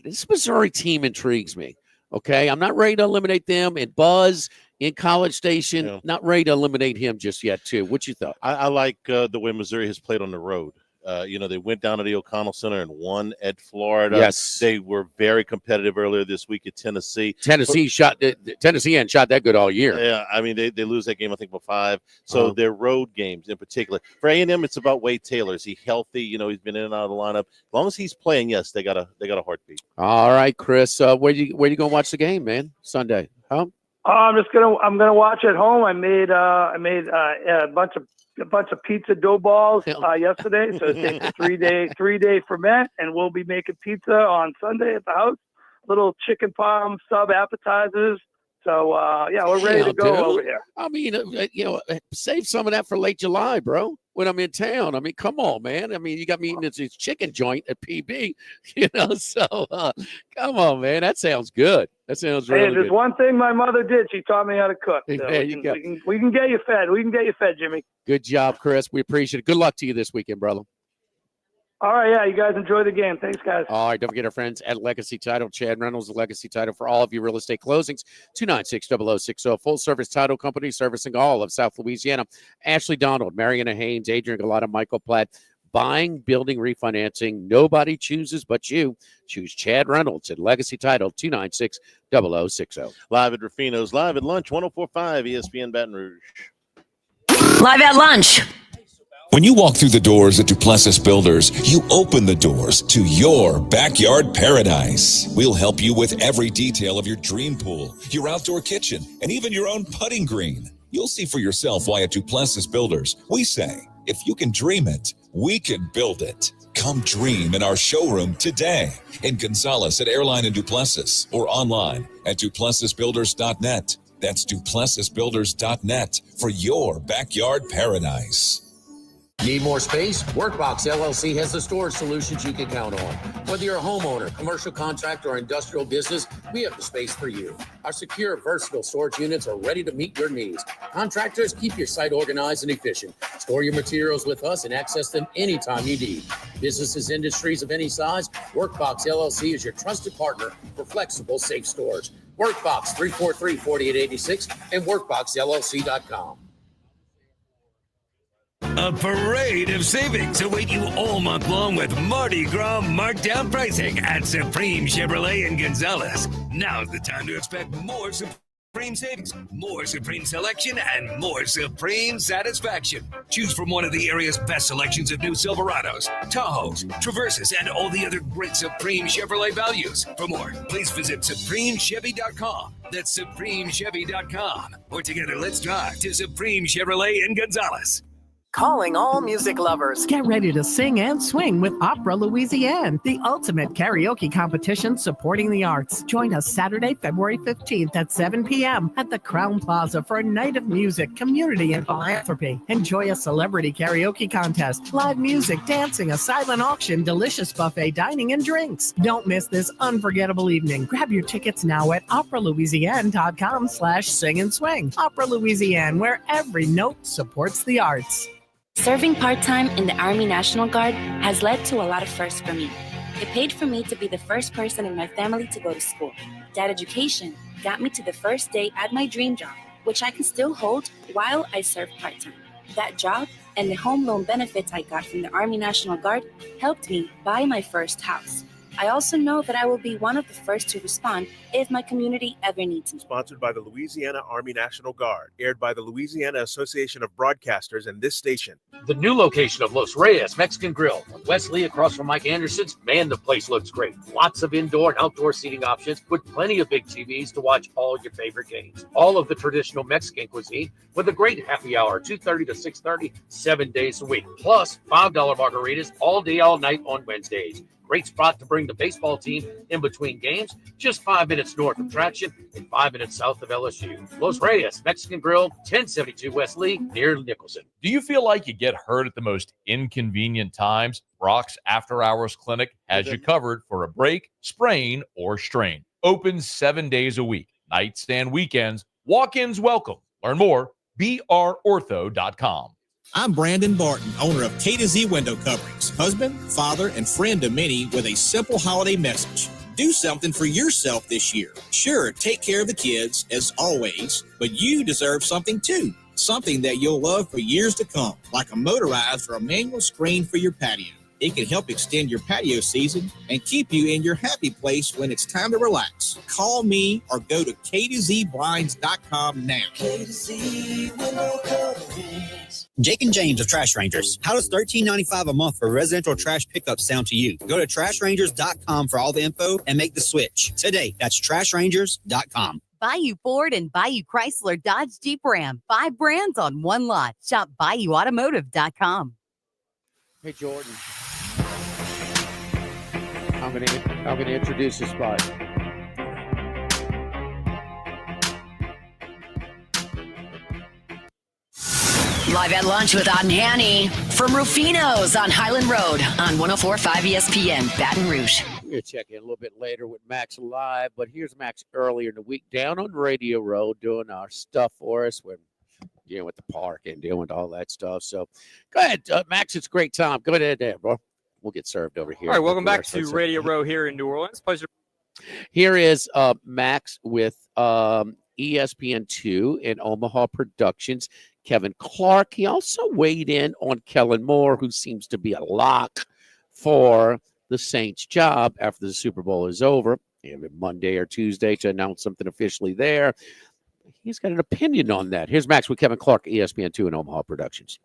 This Missouri team intrigues me. Okay, I'm not ready to eliminate them. And Buzz in College Station, not ready to eliminate him just yet, too. What you thought? I like the way Missouri has played on the road. They went down to the O'Connell Center and won at Florida. Yes. They were very competitive earlier this week at Tennessee. Tennessee hadn't shot that good all year. Yeah, I mean, they lose that game, I think, by 5. So their road games in particular. For A&M, it's about Wade Taylor. Is he healthy? He's been in and out of the lineup. As long as he's playing, yes, they got a heartbeat. All right, Chris. Where you going to watch the game, man? Sunday, huh? I'm gonna watch at home. I made a bunch of pizza dough balls yesterday, so it takes a 3-day ferment, and we'll be making pizza on Sunday at the house. Little chicken palm sub appetizers. So we're ready to go over here. I mean, save some of that for late July, bro. When I'm in town, I mean, come on, man. I mean, you got me eating this chicken joint at PB, So come on, man. That sounds good. That sounds really good. There's one thing my mother did. She taught me how to cook. So there you go. We can get you fed. We can get you fed, Jimmy. Good job, Chris. We appreciate it. Good luck to you this weekend, brother. All right, yeah, you guys enjoy the game. Thanks, guys. All right, don't forget our friends at Legacy Title. Chad Reynolds, the Legacy Title for all of your real estate closings. 296-0060. Full-service title company servicing all of South Louisiana. Ashley Donald, Mariana Haynes, Adrian Galata, Michael Platt. Buying, building, refinancing. Nobody chooses but you. Choose Chad Reynolds at Legacy Title, 296-0060. Live at Ruffino's, live at lunch, 104.5 ESPN Baton Rouge. Live at lunch. When you walk through the doors at Duplessis Builders, you open the doors to your backyard paradise. We'll help you with every detail of your dream pool, your outdoor kitchen, and even your own putting green. You'll see for yourself why at Duplessis Builders, we say, if you can dream it, we can build it. Come dream in our showroom today in Gonzales at Airline and Duplessis or online at duplessisbuilders.net. That's duplessisbuilders.net for your backyard paradise. Need more space? Workbox LLC has the storage solutions you can count on. Whether you're a homeowner, commercial contractor, or industrial business, we have the space for you. Our secure, versatile storage units are ready to meet your needs. Contractors, keep your site organized and efficient. Store your materials with us and access them anytime you need. Businesses, industries of any size, Workbox LLC is your trusted partner for flexible, safe storage. Workbox 343-4886 and workboxllc.com. A parade of savings await you all month long with Mardi Gras markdown pricing at Supreme Chevrolet in Gonzales. Now's the time to expect more Supreme savings, more Supreme selection, and more Supreme satisfaction. Choose from one of the area's best selections of new Silverados, Tahoes, Traverses, and all the other great Supreme Chevrolet values. For more, please visit SupremeChevy.com. That's SupremeChevy.com. Or together, let's drive to Supreme Chevrolet in Gonzales. Calling all music lovers. Get ready to sing and swing with Opera Louisiana, the ultimate karaoke competition supporting the arts. Join us Saturday, February 15th at 7 p.m. at the Crown Plaza for a night of music, community, and philanthropy. Enjoy a celebrity karaoke contest, live music, dancing, a silent auction, delicious buffet dining, and drinks. Don't miss this unforgettable evening. Grab your tickets now at operalouisiana.com/sing and swing. Opera Louisiana, where every note supports the arts. Serving part-time in the Army National Guard has led to a lot of firsts for me. It paid for me to be the first person in my family to go to school. That education got me to the first day at my dream job, which I can still hold while I serve part-time. That job and the home loan benefits I got from the Army National Guard helped me buy my first house. I also know that I will be one of the first to respond if my community ever needs me. Sponsored by the Louisiana Army National Guard. Aired by the Louisiana Association of Broadcasters and this station. The new location of Los Reyes Mexican Grill on Wesley across from Mike Anderson's. Man, the place looks great. Lots of indoor and outdoor seating options with plenty of big TVs to watch all your favorite games. All of the traditional Mexican cuisine with a great happy hour, 2:30 to 6:30, 7 days a week. Plus $5 margaritas all day, all night on Wednesdays. Great spot to bring the baseball team in between games, just 5 minutes north of Traction and 5 minutes south of LSU. Los Reyes Mexican Grill, 1072 West Lee, near Nicholson. Do you feel like you get hurt at the most inconvenient times? Brock's After Hours Clinic has you covered for a break, sprain, or strain. Open 7 days a week, nights and weekends. Walk-ins welcome. Learn more, brortho.com. I'm Brandon Barton, owner of K to Z Window Coverings, husband, father, and friend to many with a simple holiday message. Do something for yourself this year. Sure, take care of the kids, as always, but you deserve something too. Something that you'll love for years to come, like a motorized or a manual screen for your patio. It can help extend your patio season and keep you in your happy place when it's time to relax. Call me or go to k2zblinds.com now. K2Z Window Coverings. Jake and James of Trash Rangers. How does $13.95 a month for residential trash pickup sound to you? Go to trashrangers.com for all the info and make the switch today. That's trashrangers.com. Bayou Ford and Bayou Chrysler Dodge Jeep Ram. 5 brands on one lot. Shop BayouAutomotive.com. Hey, Jordan. I'm gonna introduce the spot. Live at lunch with Otten Hanny from Ruffino's on Highland Road on 104.5 ESPN, Baton Rouge. We're going to check in a little bit later with Max live, but here's Max earlier in the week down on Radio Road doing our stuff for us. We're dealing with the park and dealing with all that stuff. So go ahead, Max. It's a great time. Go ahead there, bro. We'll get served over here. All right, welcome back to Radio Row here in New Orleans. Pleasure. Here is Max with ESPN2 and Omaha Productions. Kevin Clark. He also weighed in on Kellen Moore, who seems to be a lock for the Saints' job after the Super Bowl is over. Maybe Monday or Tuesday to announce something officially there. He's got an opinion on that. Here's Max with Kevin Clark, ESPN2 and Omaha Productions.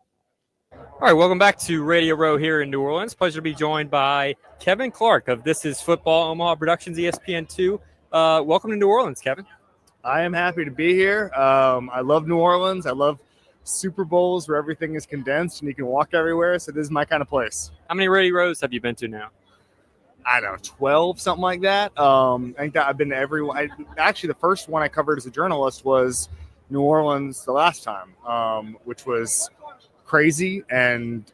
All right, welcome back to Radio Row here in New Orleans. Pleasure to be joined by Kevin Clark of This Is Football, Omaha Productions, ESPN2. Welcome to New Orleans, Kevin. I am happy to be here. I love New Orleans. I love Super Bowls where everything is condensed and you can walk everywhere. So this is my kind of place. How many Radio Rows have you been to now? I don't know, 12, something like that. I think that I've been to every one. Actually, the first one I covered as a journalist was New Orleans the last time, which was crazy and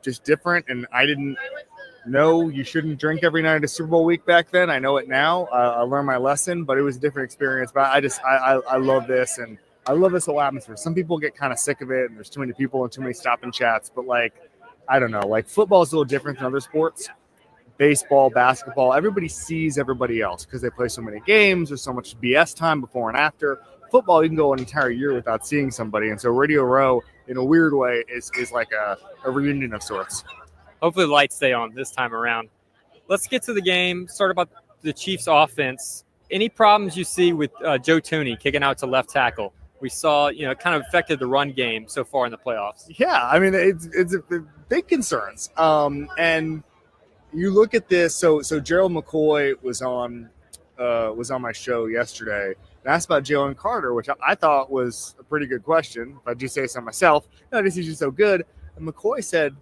just different. And I didn't know you shouldn't drink every night of Super Bowl week back then. I know it now. I learned my lesson, but it was a different experience. But I love this, and I love this whole atmosphere. Some people get kind of sick of it, and there's too many people and too many stop and chats. But I don't know. Football is a little different than other sports. Baseball, basketball, everybody sees everybody else because they play so many games. There's so much BS time before and after. Football, you can go an entire year without seeing somebody. And so Radio Row, in a weird way, is like a reunion of sorts. Hopefully the lights stay on this time around. Let's get to the game. Start about the Chiefs offense. Any problems you see with Joe Thuney kicking out to left tackle? We saw, it kind of affected the run game so far in the playoffs. Yeah, I mean, it's big concerns. And you look at this. So Gerald McCoy was on my show yesterday and asked about Jalen Carter, which I thought was a pretty good question. If I do say so myself, this is just so good. And McCoy said,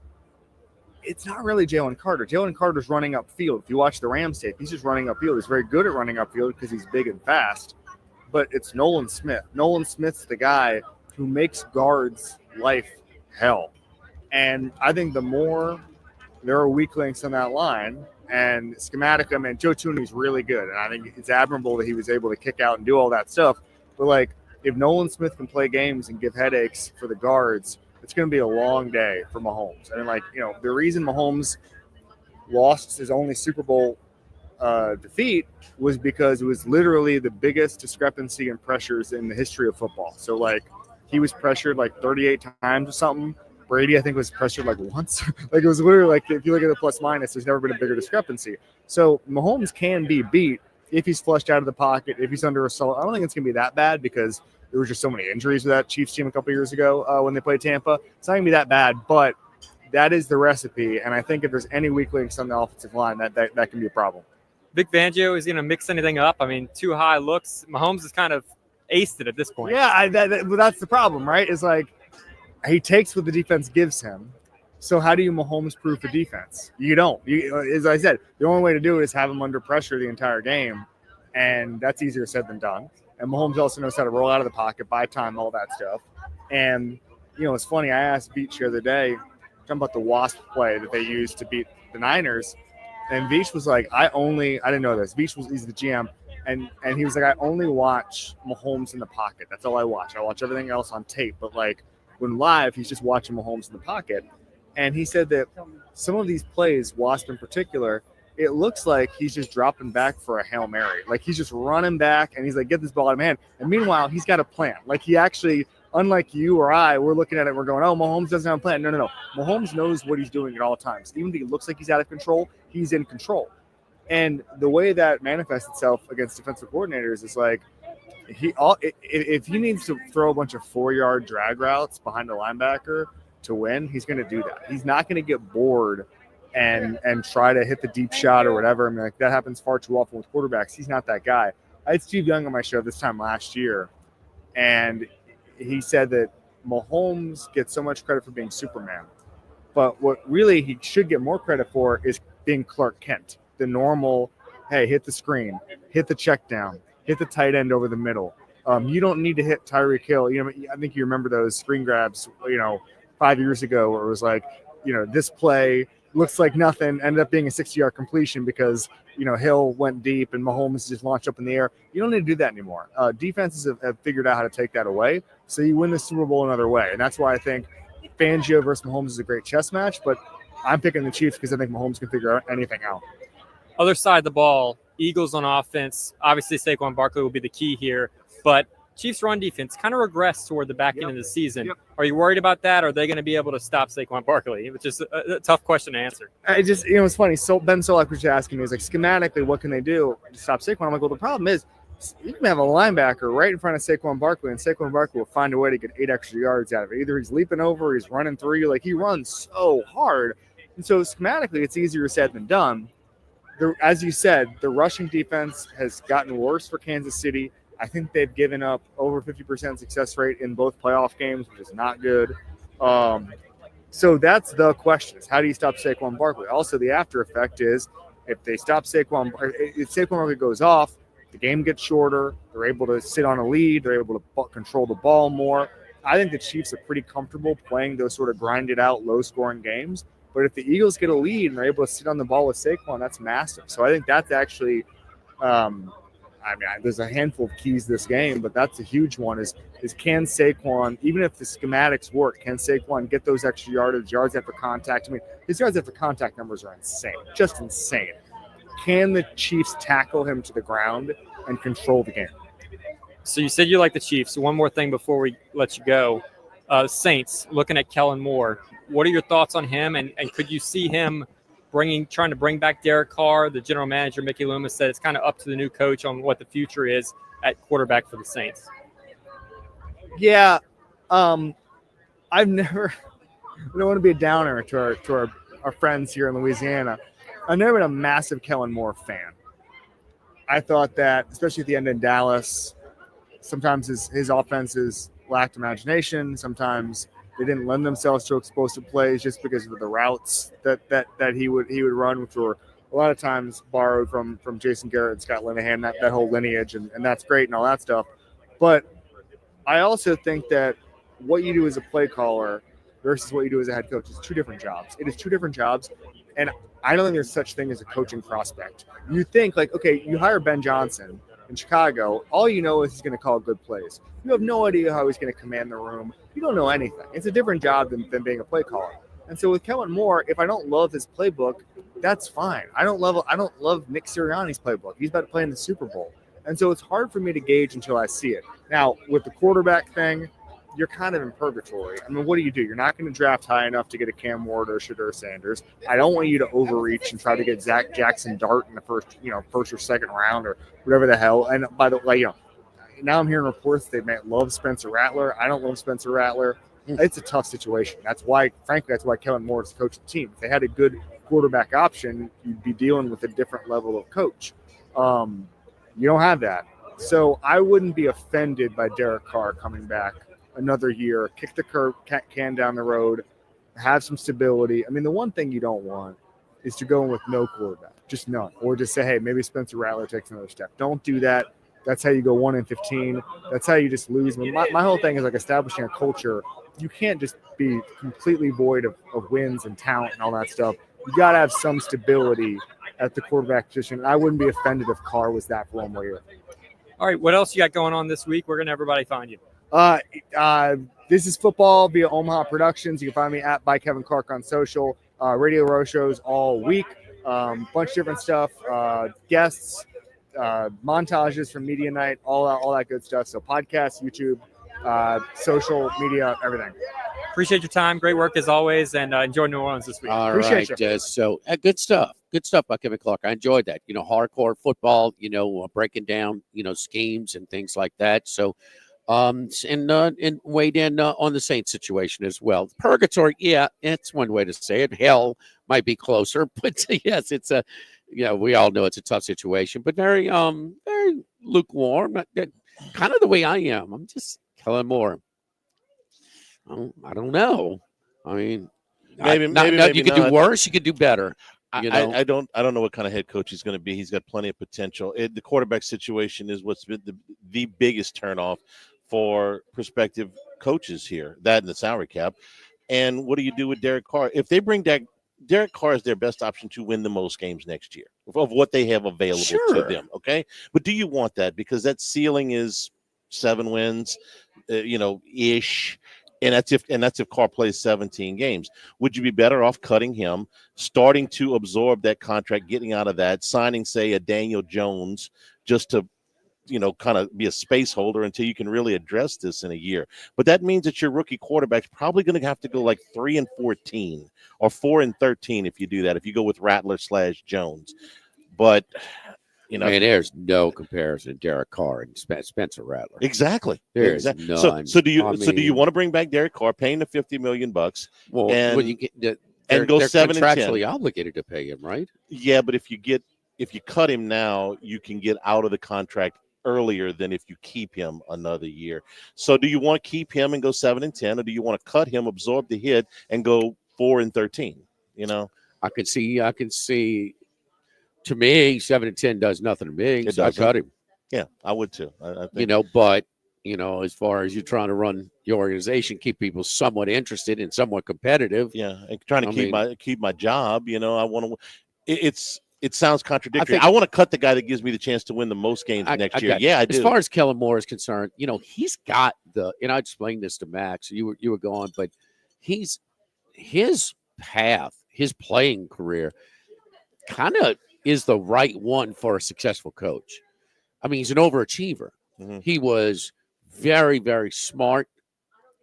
it's not really Jalen Carter. Jalen Carter's running upfield. If you watch the Rams tape, he's just running upfield. He's very good at running upfield because he's big and fast. But it's Nolan Smith. Nolan Smith's the guy who makes guards' life hell. And I think the more there are weak links on that line, and schematic, I mean, Joe Thuney's really good. And I think it's admirable that he was able to kick out and do all that stuff. But, if Nolan Smith can play games and give headaches for the guards, it's going to be a long day for Mahomes. And, the reason Mahomes lost his only Super Bowl defeat was because it was literally the biggest discrepancy in pressures in the history of football. So, he was pressured 38 times or something, Brady, I think, was pressured like once. Like it was literally like, if you look at the plus minus, there's never been a bigger discrepancy. So Mahomes can be beat if he's flushed out of the pocket, if he's under assault. I don't think it's going to be that bad because there were just so many injuries with that Chiefs team a couple years ago when they played Tampa. It's not going to be that bad, but that is the recipe. And I think if there's any weak links on the offensive line, that can be a problem. Vic Fangio is going to mix anything up. I mean, too high looks. Mahomes is kind of aced it at this point. Yeah, that's the problem, right? Is like he takes what the defense gives him. So how do you Mahomes-proof a defense? You don't. As I said, the only way to do it is have him under pressure the entire game, and that's easier said than done. And Mahomes also knows how to roll out of the pocket, buy time, all that stuff. And, it's funny. I asked Beach the other day, talking about the wasp play that they used to beat the Niners, and Beach was like, I didn't know this. Beach he's the GM, and he was like, I only watch Mahomes in the pocket. That's all I watch. I watch everything else on tape, but like when live, he's just watching Mahomes in the pocket. And he said that some of these plays, Wasp in particular, it looks like he's just dropping back for a Hail Mary. Like he's just running back and he's like, get this ball out of my hand. And meanwhile, he's got a plan. Like he actually, unlike you or I, we're looking at it and we're going, oh, Mahomes doesn't have a plan. No. Mahomes knows what he's doing at all times. Even if he looks like he's out of control, he's in control. And the way that manifests itself against defensive coordinators is like, if he needs to throw a bunch of 4-yard drag routes behind the linebacker to win, he's going to do that. He's not going to get bored and try to hit the deep shot or whatever. I mean, like that happens far too often with quarterbacks. He's not that guy. I had Steve Young on my show this time last year, and he said that Mahomes gets so much credit for being Superman, but what really he should get more credit for is being Clark Kent, the normal, hey, hit the screen, hit the check down, hit the tight end over the middle. You don't need to hit Tyreek Hill. I think you remember those screen grabs, 5 years ago where it was like, this play looks like nothing, ended up being a 60-yard completion because, Hill went deep and Mahomes just launched up in the air. You don't need to do that anymore. Defenses have figured out how to take that away, so you win the Super Bowl another way. And that's why I think Fangio versus Mahomes is a great chess match, but I'm picking the Chiefs because I think Mahomes can figure anything out. Other side of the ball, Eagles on offense. Obviously, Saquon Barkley will be the key here, but Chiefs' run defense kind of regressed toward the back end of the season. Are you worried about that? Or are they going to be able to stop Saquon Barkley? Which is a tough question to answer. It's funny. So Ben Solak was just asking me, he's like, schematically, what can they do to stop Saquon? I'm like, well, the problem is you can have a linebacker right in front of Saquon Barkley, and Saquon Barkley will find a way to get 8 extra yards out of it. Either he's leaping over, or he's running through you. Like, he runs so hard. And so schematically, it's easier said than done. As you said, the rushing defense has gotten worse for Kansas City. I think they've given up over 50% success rate in both playoff games, which is not good. So that's the question: is how do you stop Saquon Barkley? Also, the after effect is if Saquon Barkley goes off, the game gets shorter. They're able to sit on a lead. They're able to control the ball more. I think the Chiefs are pretty comfortable playing those sort of grinded out, low-scoring games. But if the Eagles get a lead and they're able to sit on the ball with Saquon, that's massive. So I think that's actually there's a handful of keys to this game, but that's a huge one is can Saquon, even if the schematics work, can Saquon get those extra yards after contact? I mean, his yards after contact numbers are insane, just insane. Can the Chiefs tackle him to the ground and control the game? So you said you like the Chiefs. One more thing before we let you go. Saints, looking at Kellen Moore, what are your thoughts on him? And could you see him trying to bring back Derek Carr? The general manager, Mickey Loomis, said it's kind of up to the new coach on what the future is at quarterback for the Saints. Yeah. I don't want to be a downer to our friends here in Louisiana. I've never been a massive Kellen Moore fan. I thought that, especially at the end in Dallas, sometimes his offenses lacked imagination. Sometimes they didn't lend themselves to explosive plays just because of the routes that he would run, which were a lot of times borrowed from Jason Garrett and Scott Linehan, that whole lineage, and that's great and all that stuff. But I also think that what you do as a play caller versus what you do as a head coach is two different jobs. It is two different jobs, and I don't think there's such thing as a coaching prospect. You think like, okay, you hire Ben Johnson in Chicago, all you know is he's going to call good plays. You have no idea how he's going to command the room. You don't know anything. It's a different job than being a play caller. And so with Kellen Moore, if I don't love his playbook, that's fine. I don't love Nick Sirianni's playbook. He's about to play in the Super Bowl. And so it's hard for me to gauge until I see it. Now, with the quarterback thing, you're kind of in purgatory. I mean, what do? You're not going to draft high enough to get a Cam Ward or Shedeur Sanders. I don't want you to overreach and try to get Zach Jackson Dart in the first or second round or whatever the hell. And by the way, now I'm hearing reports they might love Spencer Rattler. I don't love Spencer Rattler. It's a tough situation. That's why Kellen Moore is the coach of the team. If they had a good quarterback option, you'd be dealing with a different level of coach. You don't have that. So I wouldn't be offended by Derek Carr coming back another year, kick the can down the road, have some stability. I mean, the one thing you don't want is to go in with no quarterback, just none, or just say, hey, maybe Spencer Rattler takes another step. Don't do that. That's how you go 1-15. That's how you just lose. I mean, my whole thing is like establishing a culture. You can't just be completely void of wins and talent and all that stuff. You got to have some stability at the quarterback position. I wouldn't be offended if Carr was that for one more year. All right, what else you got going on this week? Where can everybody find you? This is football via Omaha Productions. You can find me at by Kevin Clark on social. Radio row shows all week. Bunch of different stuff. Guests, montages from media night, all that good stuff. So podcast, YouTube, social media, everything. Appreciate your time. Great work as always, and enjoy New Orleans this week. All Appreciate right. you. So good stuff. Good stuff by Kevin Clark. I enjoyed that. Hardcore football, breaking down, schemes and things like that. So, and weighed in on the Saints situation as well. Purgatory, yeah, it's one way to say it. Hell might be closer, but yes, it's we all know it's a tough situation, but very lukewarm. Kind of the way I am. I'm just Kellen Moore. I don't know. I mean, maybe you could do worse. You could do better. I don't know what kind of head coach he's going to be. He's got plenty of potential. The quarterback situation is what's been the biggest turnoff for prospective coaches here. That and the salary cap. And what do you do with Derek Carr? If they bring Derek Carr is their best option to win the most games next year of what they have available to them. Okay, but do you want that? Because that ceiling is 7 wins, ish. And that's if Carr plays 17 games. Would you be better off cutting him, starting to absorb that contract, getting out of that, signing, say, a Daniel Jones just to, kind of be a space holder until you can really address this in a year? But that means that your rookie quarterback's probably going to have to go like 3-14 or 4-13 if you do that, if you go with Rattler/Jones. But there's no comparison to Derek Carr and Spencer Rattler. Exactly. There's none. So do you want to bring back Derek Carr, paying the $50 million? Well, and you get and go they're 7 and 10. contractually obligated to pay him, right? Yeah, but if you cut him now, you can get out of the contract earlier than if you keep him another year. So do you want to keep him and go 7 and 10, or do you want to cut him, absorb the hit, and go 4-13? I can see. To me, 7 and 10 does nothing to me. So I cut him. Yeah, I would too. I think. But as far as you're trying to run your organization, keep people somewhat interested and somewhat competitive. Yeah, and trying to keep my job. I want to. It sounds contradictory. I want to cut the guy that gives me the chance to win the most games next year. Yeah, I do. As far as Kellen Moore is concerned, he's got I explained this to Max. You were gone, but his path, his playing career, kind of is the right one for a successful coach. I mean, he's an overachiever. Mm-hmm. He was very, very smart,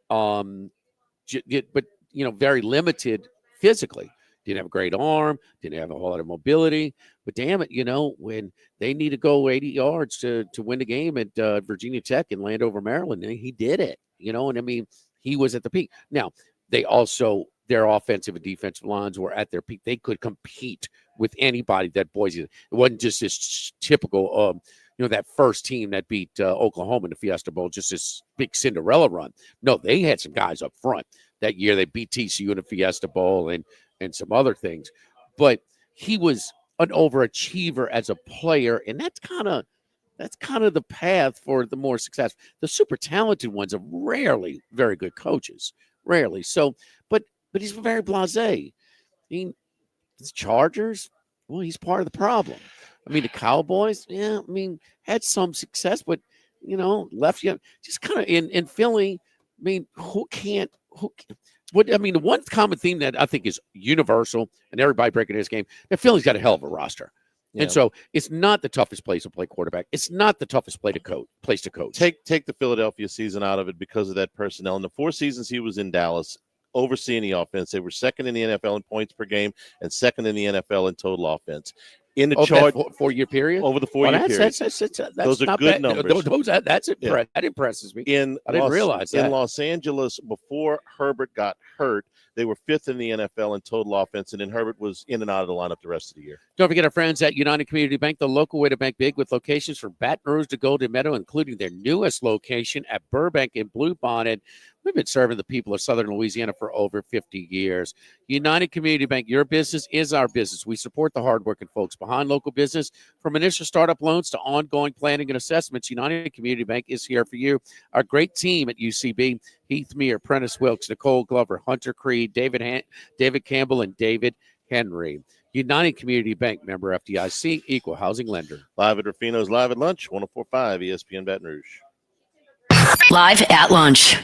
but very limited physically. Didn't have a great arm, didn't have a whole lot of mobility. But damn it, when they need to go 80 yards to win the game at Virginia Tech and Landover, Maryland, he did it. And I mean, he was at the peak. Now, their offensive and defensive lines were at their peak. They could compete with anybody that Boise. It wasn't just this typical, that first team that beat Oklahoma in the Fiesta Bowl, just this big Cinderella run. No, they had some guys up front that year. They beat TCU in the Fiesta Bowl and some other things. But he was an overachiever as a player, and that's kind of the path for the more successful. The super talented ones are rarely very good coaches. Rarely. So, but he's very blasé. The Chargers, well, he's part of the problem. I mean, the Cowboys, yeah, I mean, had some success, but left just kind of in Philly. I mean, the one common theme that I think is universal and everybody breaking this game, that Philly's got a hell of a roster. And so it's not the toughest place to play quarterback. It's not the toughest place to coach. Take the Philadelphia season out of it because of that personnel. In the 4 seasons he was in Dallas, overseeing the offense, they were second in the NFL in points per game and second in the NFL in total offense. In the chart, 4-year period? Over the 4-year period. That's those are not good bad. numbers. That impresses me. I didn't realize that. In Los Angeles, before Herbert got hurt, they were 5th in the NFL in total offense, and then Herbert was in and out of the lineup the rest of the year. Don't forget our friends at United Community Bank, the local way to bank big, with locations from Baton Rouge to Golden Meadow, including their newest location at Burbank and Blue Bonnet. We've been serving the people of Southern Louisiana for over 50 years. United Community Bank, your business is our business. We support the hardworking folks behind local business. From initial startup loans to ongoing planning and assessments, United Community Bank is here for you. Our great team at UCB, Heath Meir, Prentice Wilkes, Nicole Glover, Hunter Creed, David Campbell, and David Henry. United Community Bank, member FDIC, equal housing lender. Live at Ruffino's Live at Lunch, 104.5 ESPN Baton Rouge. Live at lunch.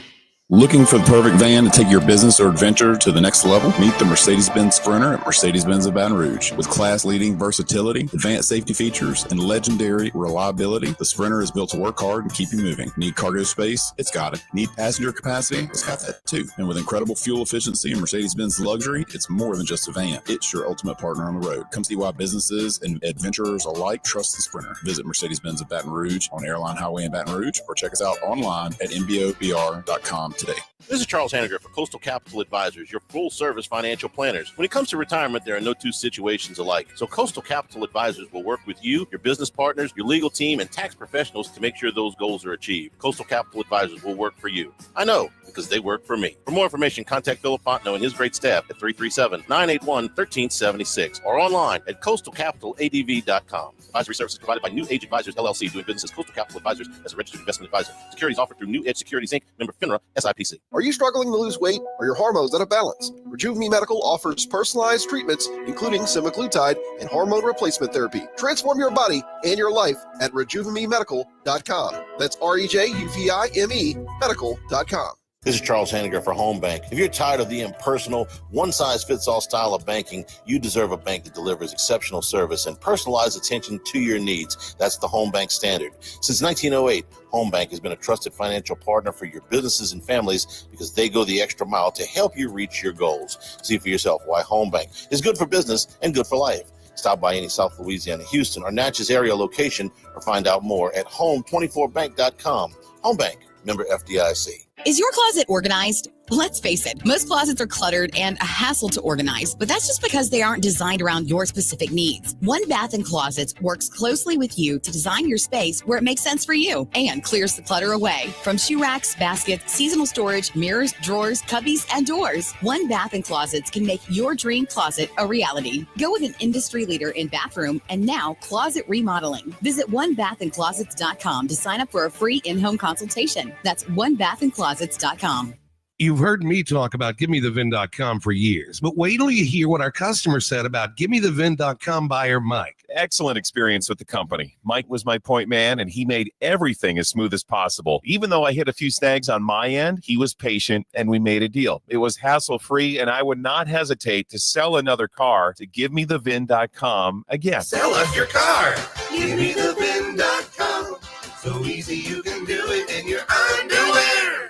Looking for the perfect van to take your business or adventure to the next level? Meet the Mercedes-Benz Sprinter at Mercedes-Benz of Baton Rouge. With class-leading versatility, advanced safety features, and legendary reliability, the Sprinter is built to work hard and keep you moving. Need cargo space? It's got it. Need passenger capacity? It's got that too. And with incredible fuel efficiency and Mercedes-Benz luxury, it's more than just a van. It's your ultimate partner on the road. Come see why businesses and adventurers alike trust the Sprinter. Visit Mercedes-Benz of Baton Rouge on Airline Highway in Baton Rouge, or check us out online at mbobr.com today. This is Charles Hanniger for Coastal Capital Advisors, your full-service financial planners. When it comes to retirement, there are no two situations alike. So Coastal Capital Advisors will work with you, your business partners, your legal team, and tax professionals to make sure those goals are achieved. Coastal Capital Advisors will work for you. I know, because they work for me. For more information, contact Philip Fontenot and his great staff at 337-981-1376 or online at coastalcapitaladv.com. Advisory services provided by New Age Advisors, LLC, doing business as Coastal Capital Advisors as a registered investment advisor. Securities offered through New Edge Securities, Inc., member FINRA, SIPC. Are you struggling to lose weight or your hormones out of balance? Rejuve Medical offers personalized treatments, including semaglutide and hormone replacement therapy. Transform your body and your life at RejuveMeMedical.com. That's REJUVIME Medical.com. This is Charles Hanniger for Home Bank. If you're tired of the impersonal, one-size-fits-all style of banking, you deserve a bank that delivers exceptional service and personalized attention to your needs. That's the Home Bank standard. Since 1908, Home Bank has been a trusted financial partner for your businesses and families because they go the extra mile to help you reach your goals. See for yourself why Home Bank is good for business and good for life. Stop by any South Louisiana, Houston, or Natchez area location or find out more at home24bank.com. Home Bank, member FDIC. Is your closet organized? Let's face it, most closets are cluttered and a hassle to organize, but that's just because they aren't designed around your specific needs. One Bath & Closets works closely with you to design your space where it makes sense for you and clears the clutter away. From shoe racks, baskets, seasonal storage, mirrors, drawers, cubbies, and doors, One Bath & Closets can make your dream closet a reality. Go with an industry leader in bathroom and now closet remodeling. Visit onebathandclosets.com to sign up for a free in-home consultation. That's onebathandclosets.com. You've heard me talk about GiveMeTheVin.com for years, but wait till you hear what our customer said about GiveMeTheVin.com buyer Mike. Excellent experience with the company. Mike was my point man, and he made everything as smooth as possible. Even though I hit a few snags on my end, he was patient, and we made a deal. It was hassle-free, and I would not hesitate to sell another car to GiveMeTheVin.com again. Sell us your car. GiveMeTheVin.com. So easy you can do it in your underwear.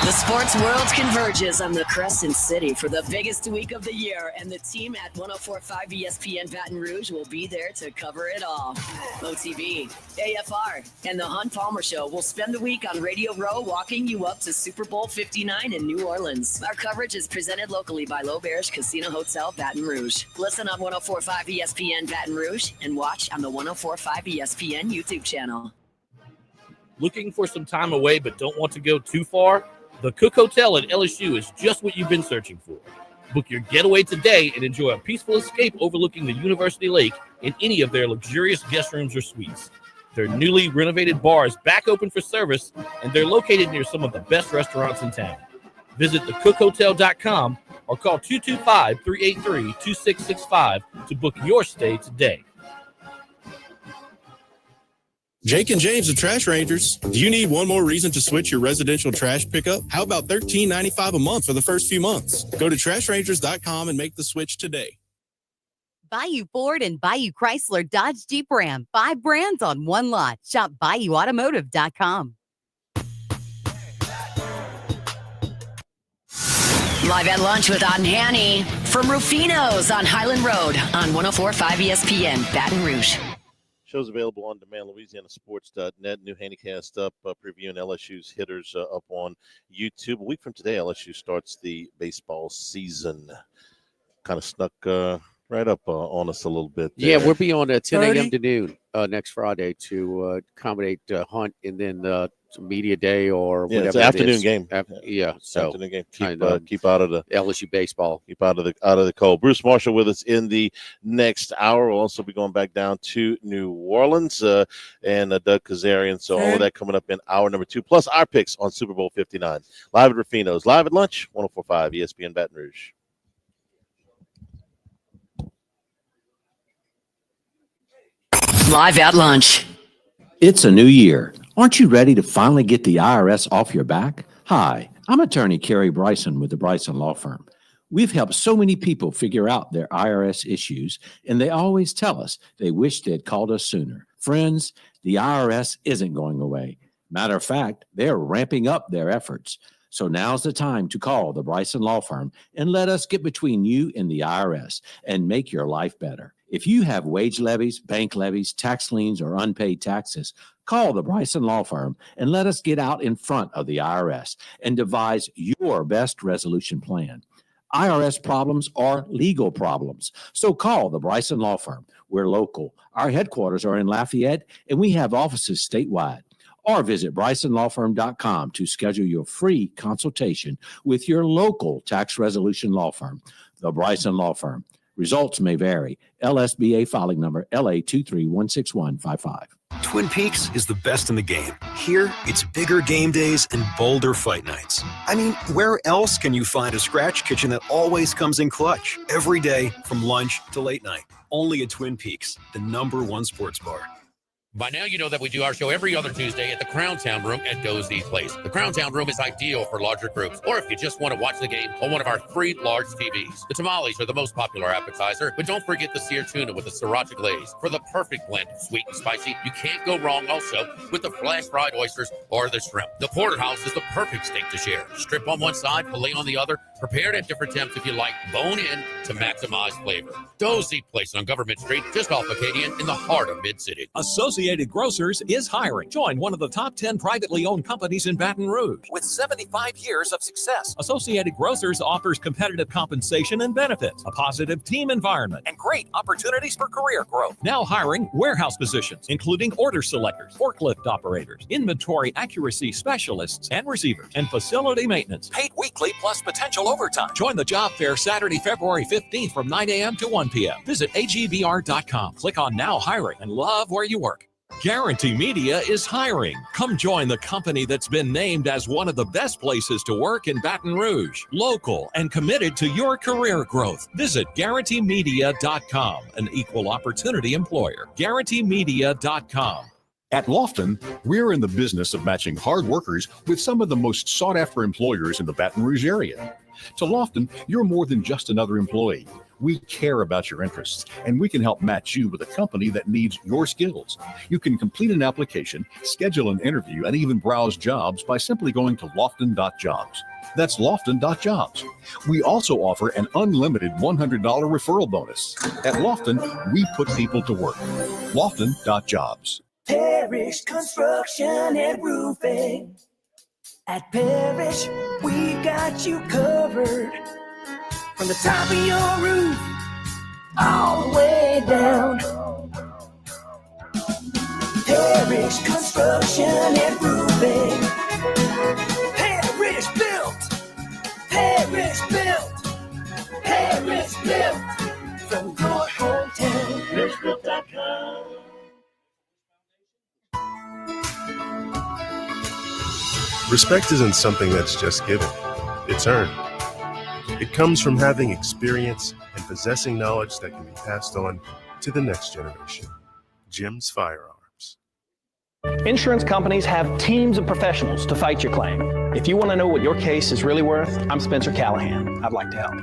The sports world converges on the Crescent City for the biggest week of the year, and the team at 104.5 ESPN Baton Rouge will be there to cover it all. OTB, AFR, and the Hunt Palmer Show will spend the week on Radio Row, walking you up to Super Bowl 59 in New Orleans. Our coverage is presented locally by L'Auberge Casino Hotel Baton Rouge. Listen on 104.5 ESPN Baton Rouge and watch on the 104.5 ESPN YouTube channel. Looking for some time away but don't want to go too far? The Cook Hotel at LSU is just what you've been searching for. Book your getaway today and enjoy a peaceful escape overlooking the University Lake in any of their luxurious guest rooms or suites. Their newly renovated bar is back open for service, and they're located near some of the best restaurants in town. Visit thecookhotel.com or call 225-383-2665 to book your stay today. Jake and James of Trash Rangers. Do you need one more reason to switch your residential trash pickup? How about $13.95 a month for the first few months? Go to trashrangers.com and make the switch today. Bayou Ford and Bayou Chrysler Dodge Jeep Ram. 5 brands on one lot. Shop BayouAutomotive.com. Live at lunch with Odd and Hanny from Ruffino's on Highland Road on 104.5 ESPN, Baton Rouge. Show's available on demand, LouisianaSports.net. New Handicast up, previewing LSU's hitters up on YouTube. A week from today, LSU starts the baseball season. Kind of snuck right up on us a little bit there. Yeah, we'll be on at 10 a.m. to noon next Friday to accommodate Hunt, and then media day or whatever. It's an afternoon game. So afternoon game. Keep out of the LSU baseball. Keep out of the cold. Bruce Marshall with us in the next hour. We'll also be going back down to New Orleans and Doug Kazarian. So all of that coming up in hour number 2, plus our picks on Super Bowl 59. Live at Ruffino's, live at lunch, 104.5 ESPN Baton Rouge. Live at lunch. It's a new year. Aren't you ready to finally get the IRS off your back? Hi, I'm attorney Kerry Bryson with the Bryson Law Firm. We've helped so many people figure out their IRS issues, and they always tell us they wish they'd called us sooner. Friends, the IRS isn't going away. Matter of fact, they're ramping up their efforts. So now's the time to call the Bryson Law Firm and let us get between you and the IRS and make your life better. If you have wage levies, bank levies, tax liens, or unpaid taxes, call the Bryson Law Firm and let us get out in front of the IRS and devise your best resolution plan. IRS problems are legal problems. So call the Bryson Law Firm. We're local. Our headquarters are in Lafayette, and we have offices statewide. Or visit BrysonLawFirm.com to schedule your free consultation with your local tax resolution law firm, the Bryson Law Firm. Results may vary. LSBA filing number LA2316155. Twin Peaks is the best in the game. Here, it's bigger game days and bolder fight nights. I mean, where else can you find a scratch kitchen that always comes in clutch? Every day, from lunch to late night. Only at Twin Peaks, the #1 sports bar. By now, you know that we do our show every other Tuesday at the Crown Town Room at Dozy Place. The Crown Town Room is ideal for larger groups, or if you just want to watch the game on one of our 3 large TVs. The tamales are the most popular appetizer, but don't forget the seared tuna with the sriracha glaze. For the perfect blend of sweet and spicy, you can't go wrong also with the flash-fried oysters or the shrimp. The porterhouse is the perfect steak to share. Strip on one side, filet on the other, prepared at different temps if you like, bone in to maximize flavor. Dozy Place on Government Street, just off Acadian in the heart of Mid-City. Associated Grocers is hiring. Join one of the top 10 privately owned companies in Baton Rouge with 75 years of success. Associated Grocers offers competitive compensation and benefits, a positive team environment, and great opportunities for career growth. Now hiring warehouse positions, including order selectors, forklift operators, inventory accuracy specialists and receivers, and facility maintenance. Paid weekly plus potential overtime. Join the job fair Saturday, February 15th from 9 a.m. to 1 p.m. Visit agbr.com. Click on Now Hiring and love where you work. Guarantee Media is hiring. Come join the company that's been named as one of the best places to work in Baton Rouge. Local and committed to your career growth. Visit GuaranteeMedia.com, an equal opportunity employer. GuaranteeMedia.com. At Lofton, we're in the business of matching hard workers with some of the most sought-after employers in the Baton Rouge area. To Lofton, you're more than just another employee. We care about your interests, and we can help match you with a company that needs your skills. You can complete an application, schedule an interview, and even browse jobs by simply going to lofton.jobs. That's lofton.jobs. We also offer an unlimited $100 referral bonus. At Lofton, we put people to work. Lofton.jobs. Parish Construction and Roofing. At Parish, we got you covered. From the top of your roof, all the way down. Parish Construction and Roofing. Parish built. Parish built. Parish built. From your hometown. ParishBuilt.com. Respect isn't something that's just given, it's earned. It comes from having experience and possessing knowledge that can be passed on to the next generation. Jim's Firearms. Insurance companies have teams of professionals to fight your claim. If you want to know what your case is really worth, I'm Spencer Callahan. I'd like to help.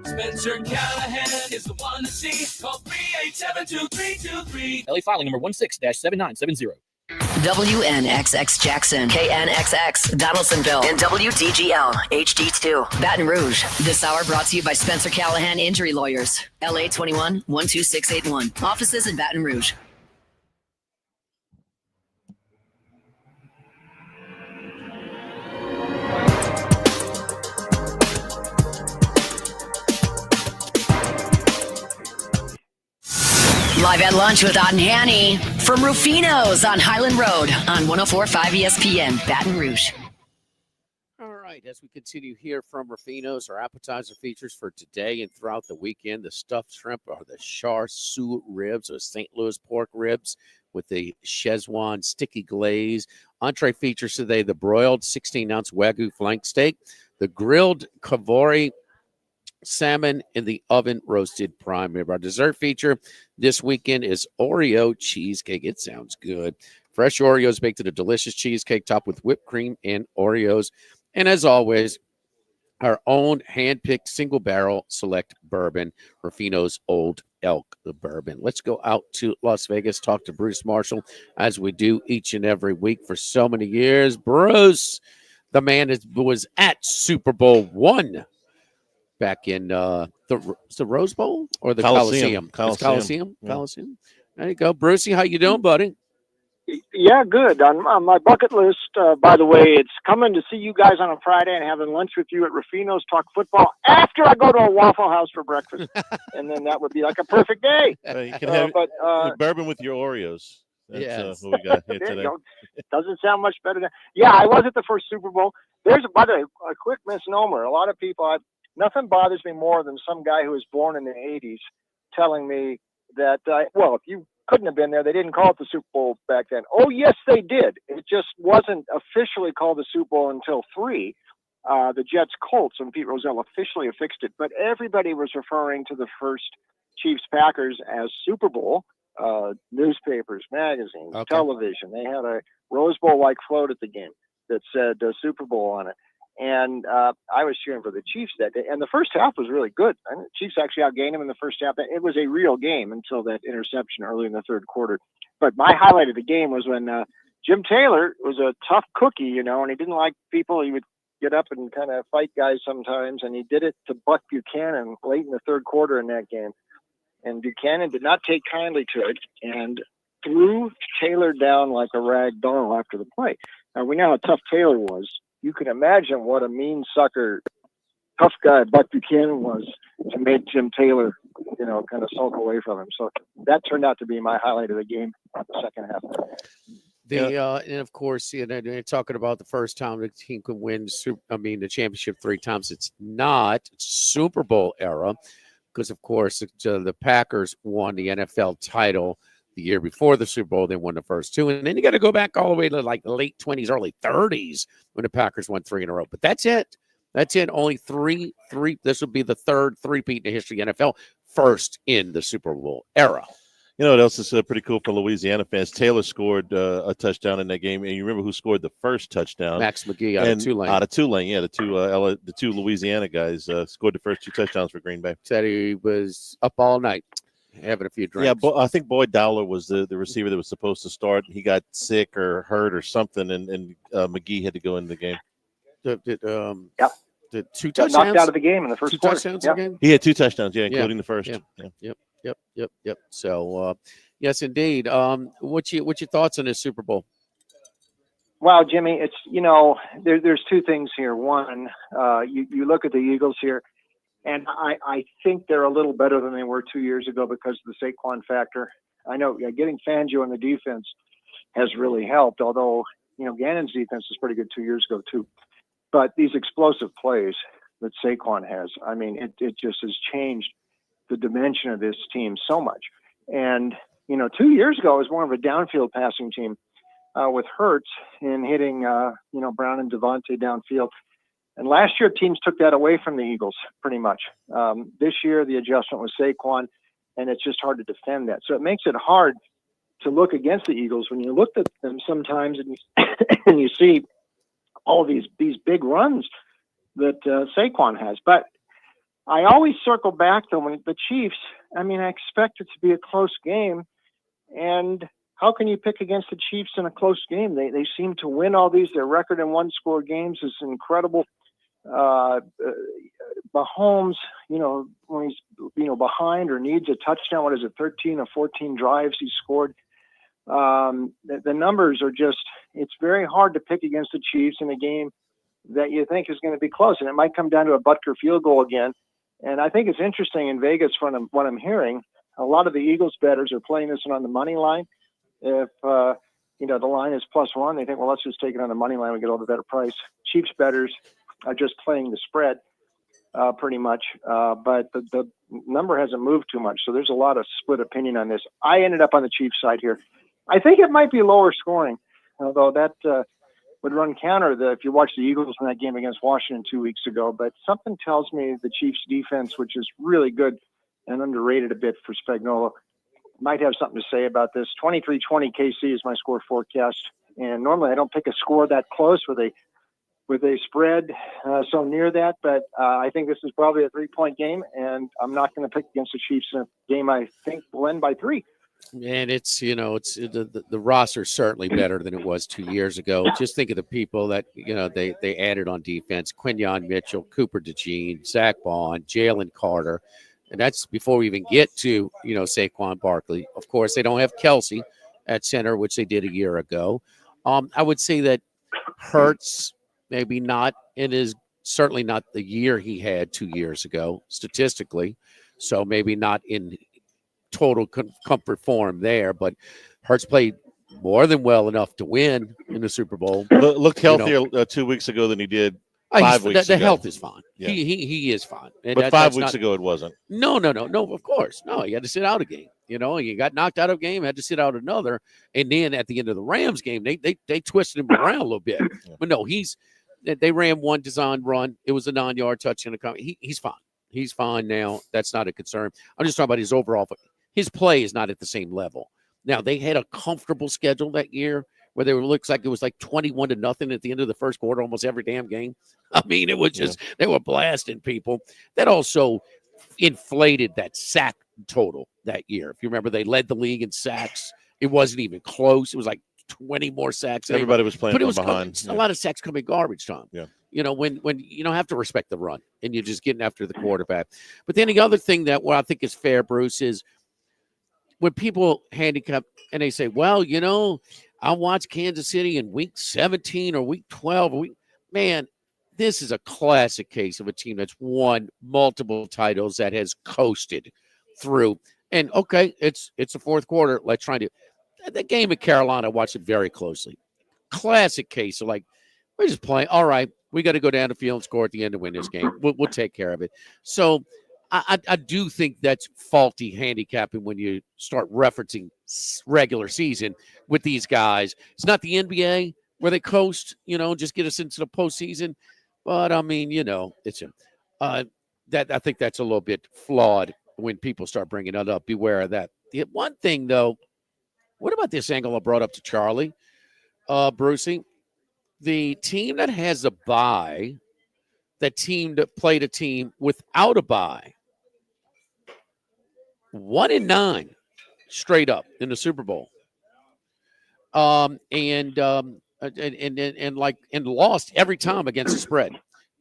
Spencer Callahan is the one to see. Call 387-2323. LA filing number 16-7970. WNXX Jackson, KNXX Donaldsonville, and WDGL HD2 Baton Rouge. This hour brought to you by Spencer Callahan Injury Lawyers. LA 21 12681. Offices in Baton Rouge. Live at lunch with Otten Hanny from Ruffino's on Highland Road on 104.5 ESPN, Baton Rouge. All right, as we continue here from Ruffino's, our appetizer features for today and throughout the weekend, the stuffed shrimp are the char siu ribs or St. Louis pork ribs with the Szechuan sticky glaze. Entree features today the broiled 16-ounce Wagyu flank steak, the grilled Kavori salmon in the oven roasted prime rib. Our dessert feature this weekend is Oreo cheesecake. It sounds good. Fresh Oreos baked in a delicious cheesecake topped with whipped cream and Oreos. And as always, our own hand-picked single barrel select bourbon, Ruffino's Old Elk bourbon. Let's go out to Las Vegas, talk to Bruce Marshall as we do each and every week for so many years. Bruce, the man was at Super Bowl I. Back in the Rose Bowl or the Coliseum? Coliseum. There you go. Brucey, how you doing, buddy? Yeah, good. On my bucket list, by the way, it's coming to see you guys on a Friday and having lunch with you at Ruffino's, talk football after I go to a Waffle House for breakfast. And then that would be like a perfect day. You can have bourbon with your Oreos. That's what we got here today. Doesn't sound much better than. Yeah, I was at the first Super Bowl. There's, by the way, a quick misnomer. A lot of people, nothing bothers me more than some guy who was born in the 80s telling me that, if you couldn't have been there, they didn't call it the Super Bowl back then. Oh, yes, they did. It just wasn't officially called the Super Bowl until 3. The Jets-Colts, when Pete Rozelle officially affixed it. But everybody was referring to the first Chiefs-Packers as Super Bowl. Newspapers, magazines, television. They had a Rose Bowl-like float at the game that said Super Bowl on it. And I was cheering for the Chiefs that day. And the first half was really good. And the Chiefs actually outgained them in the first half. It was a real game until that interception early in the third quarter. But my highlight of the game was when Jim Taylor was a tough cookie, and he didn't like people. He would get up and kind of fight guys sometimes. And he did it to Buck Buchanan late in the third quarter in that game. And Buchanan did not take kindly to it and threw Taylor down like a rag doll after the play. Now, we know how tough Taylor was. You can imagine what a mean sucker, tough guy Buck Buchanan was to make Jim Taylor, kind of sulk away from him. So that turned out to be my highlight of the game in the second half. And of course, you're talking about the first time the team could win the championship 3 times. It's Super Bowl era because, of course, the Packers won the NFL title the year before the Super Bowl. They won the first 2. And then you got to go back all the way to like the late 20s, early 30s when the Packers won 3 in a row. But that's it. That's it. Only three. This will be the third three-peat in the history of the NFL, first in the Super Bowl era. You know what else is pretty cool for Louisiana fans? Taylor scored a touchdown in that game, and you remember who scored the first touchdown? Max McGee out of Tulane. Out of Tulane, yeah, the two Louisiana guys scored the first 2 touchdowns for Green Bay. Said he was up all night having a few drinks. Yeah, I think Boyd Dowler was the receiver that was supposed to start. He got sick or hurt or something, and McGee had to go into the game. The 2 touchdowns? Knocked out of the game in the first 2 quarter. touchdowns again? He had 2 touchdowns, including the first. Yep. So, yes, indeed. What's your thoughts on this Super Bowl? Wow, Jimmy, it's, there's 2 things here. One, you look at the Eagles here, and I think they're a little better than they were 2 years ago because of the Saquon factor. I know getting Fangio on the defense has really helped, although, Gannon's defense was pretty good 2 years ago, too. But these explosive plays that Saquon has, I mean, it just has changed the dimension of this team so much. And, 2 years ago, it was more of a downfield passing team with Hurts and hitting, Brown and Devontae downfield. And last year, teams took that away from the Eagles pretty much. This year, the adjustment was Saquon, and it's just hard to defend that. So it makes it hard to look against the Eagles when you looked at them sometimes and you, and you see all these big runs that Saquon has. But I always circle back to when the Chiefs, I mean, I expect it to be a close game. And how can you pick against the Chiefs in a close game? They seem to win all these. Their record in one-score games is incredible. Mahomes, when he's behind or needs a touchdown, what is it, 13 or 14 drives he scored? The numbers are just, it's very hard to pick against the Chiefs in a game that you think is going to be close. And it might come down to a Butker field goal again. And I think it's interesting in Vegas from what I'm hearing, a lot of the Eagles bettors are playing this one on the money line. If, the line is +1, they think, well, let's just take it on the money line. We get all the better price. Chiefs bettors are just playing the spread pretty much. But the number hasn't moved too much. So there's a lot of split opinion on this. I ended up on the Chiefs side here. I think it might be lower scoring, although that would run counter if you watch the Eagles in that game against Washington 2 weeks ago. But something tells me the Chiefs defense, which is really good and underrated a bit for Spagnuolo, might have something to say about this. 23-20 KC is my score forecast. And normally I don't pick a score that close with a spread so near that. But I think this is probably a 3-point game, and I'm not going to pick against the Chiefs in a game I think will end by 3. And it's the roster's certainly better than it was 2 years ago. Just think of the people that they added on defense: Quinyon Mitchell, Cooper DeJean, Zach Bond, Jalen Carter, and that's before we even get to Saquon Barkley. Of course, they don't have Kelsey at center, which they did a year ago. I would say that Hurts maybe not, and is certainly not the year he had 2 years ago statistically. So maybe not in total comfort form there, but Hurts played more than well enough to win in the Super Bowl. Looked healthier 2 weeks ago than he did 5 weeks ago. The health is fine. Yeah. He is fine. And but 5 weeks ago it wasn't. No, of course. No, he had to sit out a game. He got knocked out of a game, had to sit out another. And then at the end of the Rams game, they twisted him around a little bit. Yeah. But no, they ran one design run. It was a 9-yard touchdown. He's fine. He's fine now. That's not a concern. I'm just talking about his overall. His play is not at the same level. Now, they had a comfortable schedule that year where looks like it was like 21-0 at the end of the first quarter, almost every damn game. I mean, it was just, they were blasting people. That also inflated that sack total that year. If you remember, they led the league in sacks. It wasn't even close. It was like 20 more sacks. Everybody was playing from behind. A lot of sacks coming garbage time. Yeah. When you don't have to respect the run and you're just getting after the quarterback. But then the other thing that I think is fair, Bruce, is when people handicap and they say, well, I watched Kansas City in week 17 or week 12. Man, this is a classic case of a team that's won multiple titles that has coasted through. And, okay, it's the fourth quarter. Let's try to – the game at Carolina, I watched it very closely. Classic case of we're just playing. All right, we got to go down the field and score at the end to win this game. We'll take care of it. So – I do think that's faulty handicapping when you start referencing regular season with these guys. It's not the NBA where they coast, just get us into the postseason. But I mean, it's that I think that's a little bit flawed when people start bringing it up. Beware of that. The one thing though, what about this angle I brought up to Charlie, Brucey? The team that has a bye, that team that played a team without a bye. 1-9 straight up in the Super Bowl. And lost every time against the spread.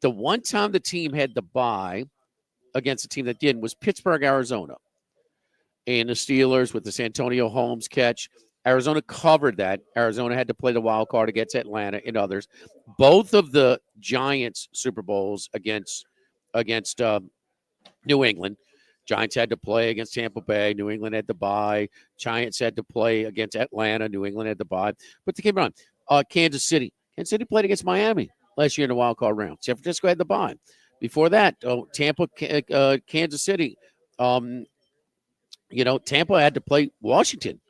The one time the team had the bye against a team that didn't was Pittsburgh, Arizona. And the Steelers with the Santonio Holmes catch. Arizona covered that. Arizona had to play the wild card against Atlanta and others. Both of the Giants Super Bowls against New England. Giants had to play against Tampa Bay. New England had to bye. Giants had to play against Atlanta. New England had to bye. But they came on. Kansas City. Kansas City played against Miami last year in the wild card round. San Francisco had the bye. Before that, Tampa, Kansas City. Tampa had to play Washington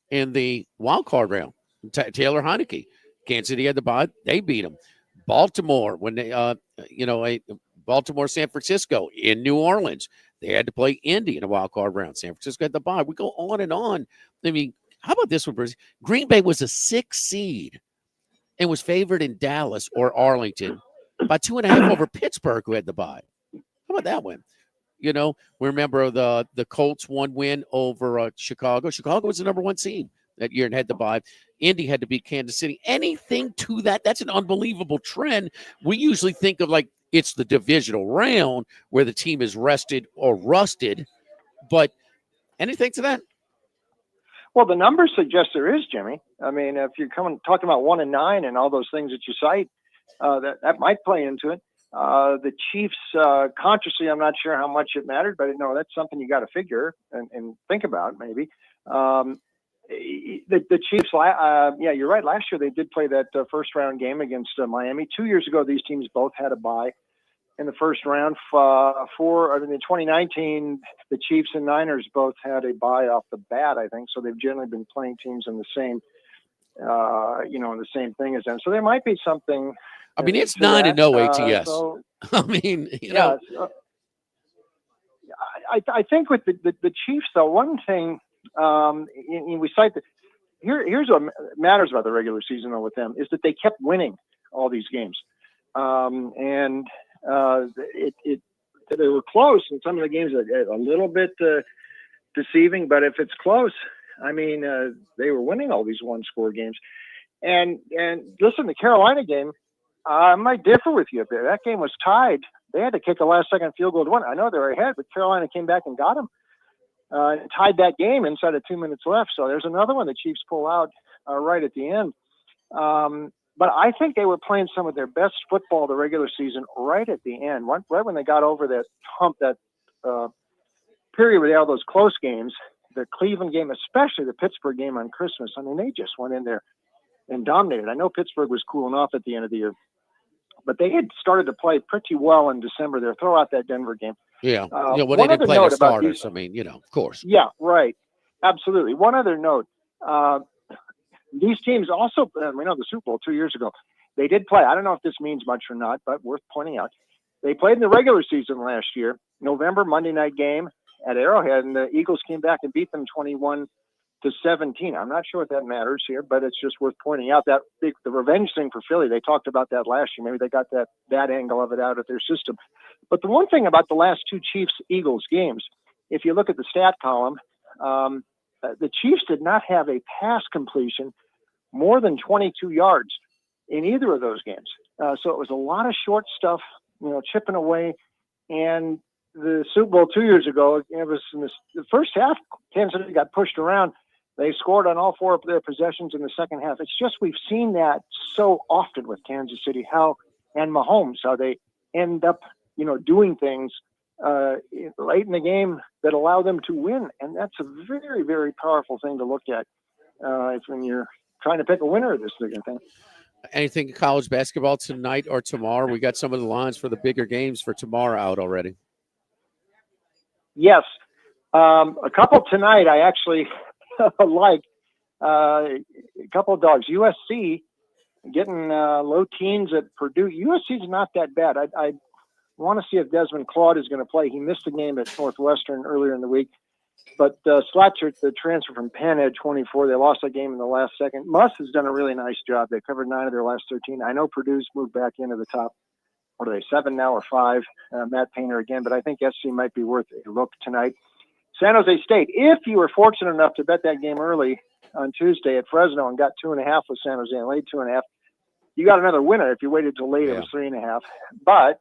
in the wild card round. Taylor Heineke. Kansas City had the bye. They beat them. Baltimore, when they, Baltimore, San Francisco in New Orleans. They had to play Indy in a wild card round. San Francisco had the bye. We go on and on. I mean, How about this one, Bruce? Green Bay was a 6 seed and was favored in Dallas or Arlington by 2.5 over Pittsburgh, who had the bye. How about that one? You know, we remember the Colts one win over Chicago. Chicago was the number 1 seed that year and had the bye. Indy had to beat Kansas City. Anything to that? That's an unbelievable trend. We usually think of like it's the divisional round where the team is rested or rusted, but anything to that? Well, the numbers suggest there is, Jimmy. I mean, if you're talking about 1-9 and all those things that you cite, that might play into it. The Chiefs consciously, I'm not sure how much it mattered, but no, that's something you got to figure and think about maybe. The Chiefs, yeah, you're right. Last year they did play that first round game against Miami. 2 years ago, these teams both had a bye in the first round. In 2019, the Chiefs and Niners both had a bye off the bat, I think. So they've generally been playing teams in the same, in the same thing as them. So there might be something. I mean, it's 9-0 ATS. I mean, you know. I think with the Chiefs, though, one thing we cite that here's what matters about the regular season, though, with them is that they kept winning all these games, and they were close, and some of the games are a little bit deceiving. But if it's close, I mean, they were winning all these one-score games. And listen, the Carolina game, I might differ with you a bit. That game was tied. They had to kick a last-second field goal to win. I know they were ahead, but Carolina came back and got them. And tied that game inside of 2 minutes left. So there's another one the Chiefs pull out right at the end. But I think they were playing some of their best football the regular season right at the end, right when they got over that hump, that period where they had all those close games, the Cleveland game, especially the Pittsburgh game on Christmas. I mean, they just went in there and dominated. I know Pittsburgh was cooling off at the end of the year, but they had started to play pretty well in December there. Throw out that Denver game. Yeah. Well, they didn't play the starters. I mean, of course. Yeah, right. Absolutely. One other note. These teams also, we know the Super Bowl 2 years ago, they did play. I don't know if this means much or not, but worth pointing out. They played in the regular season last year, November Monday night game at Arrowhead, and the Eagles came back and beat them 21-17. I'm not sure what that matters here, but it's just worth pointing out that the revenge thing for Philly, they talked about that last year. Maybe they got that angle of it out of their system. But the one thing about the last two Chiefs-Eagles games, if you look at the stat column, the Chiefs did not have a pass completion more than 22 yards in either of those games. So it was a lot of short stuff, chipping away. And the Super Bowl 2 years ago, it was in the first half, Kansas City got pushed around. They scored on all four of their possessions in the second half. It's just we've seen that so often with Kansas City, and Mahomes, how they end up, doing things late in the game that allow them to win. And that's a very, very powerful thing to look at when you're trying to pick a winner of this thing. Anything college basketball tonight or tomorrow? We got some of the lines for the bigger games for tomorrow out already. Yes. A couple tonight I actually like. A couple of dogs. USC getting low teens at Purdue. USC is not that bad. I want to see if Desmond Claude is going to play. He missed the game at Northwestern earlier in the week. But Slatcher, the transfer from Penn, had 24. They lost that game in the last second. Muss has done a really nice job. They covered 9 of their last 13. I know Purdue's moved back into the top. What are they, 7 now or 5? Matt Painter again. But I think SC might be worth a look tonight. San Jose State, if you were fortunate enough to bet that game early on Tuesday at Fresno and got 2.5 with San Jose and laid 2.5, you got another winner. If you waited till late, it was 3.5. But,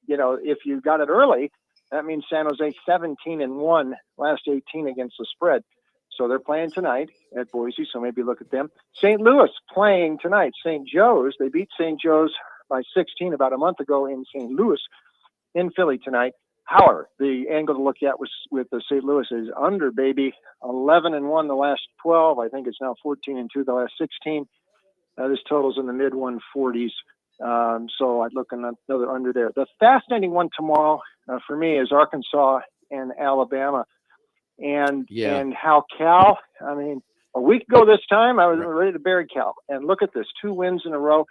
if you got it early, that means San Jose 17-1 last 18 against the spread. So they're playing tonight at Boise, so maybe look at them. St. Louis playing tonight. St. Joe's, they beat St. Joe's by 16 about a month ago in St. Louis, in Philly tonight. However, the angle to look at was with the St. Louis is under, baby. 11-1 the last 12. I think it's now 14-2 the last 16. This total's in the mid 140s. So I'd look at another under there. The fascinating one tomorrow for me is Arkansas and Alabama. And how Cal, I mean, a week ago this time, I was ready to bury Cal. And look at this, 2 wins in a row.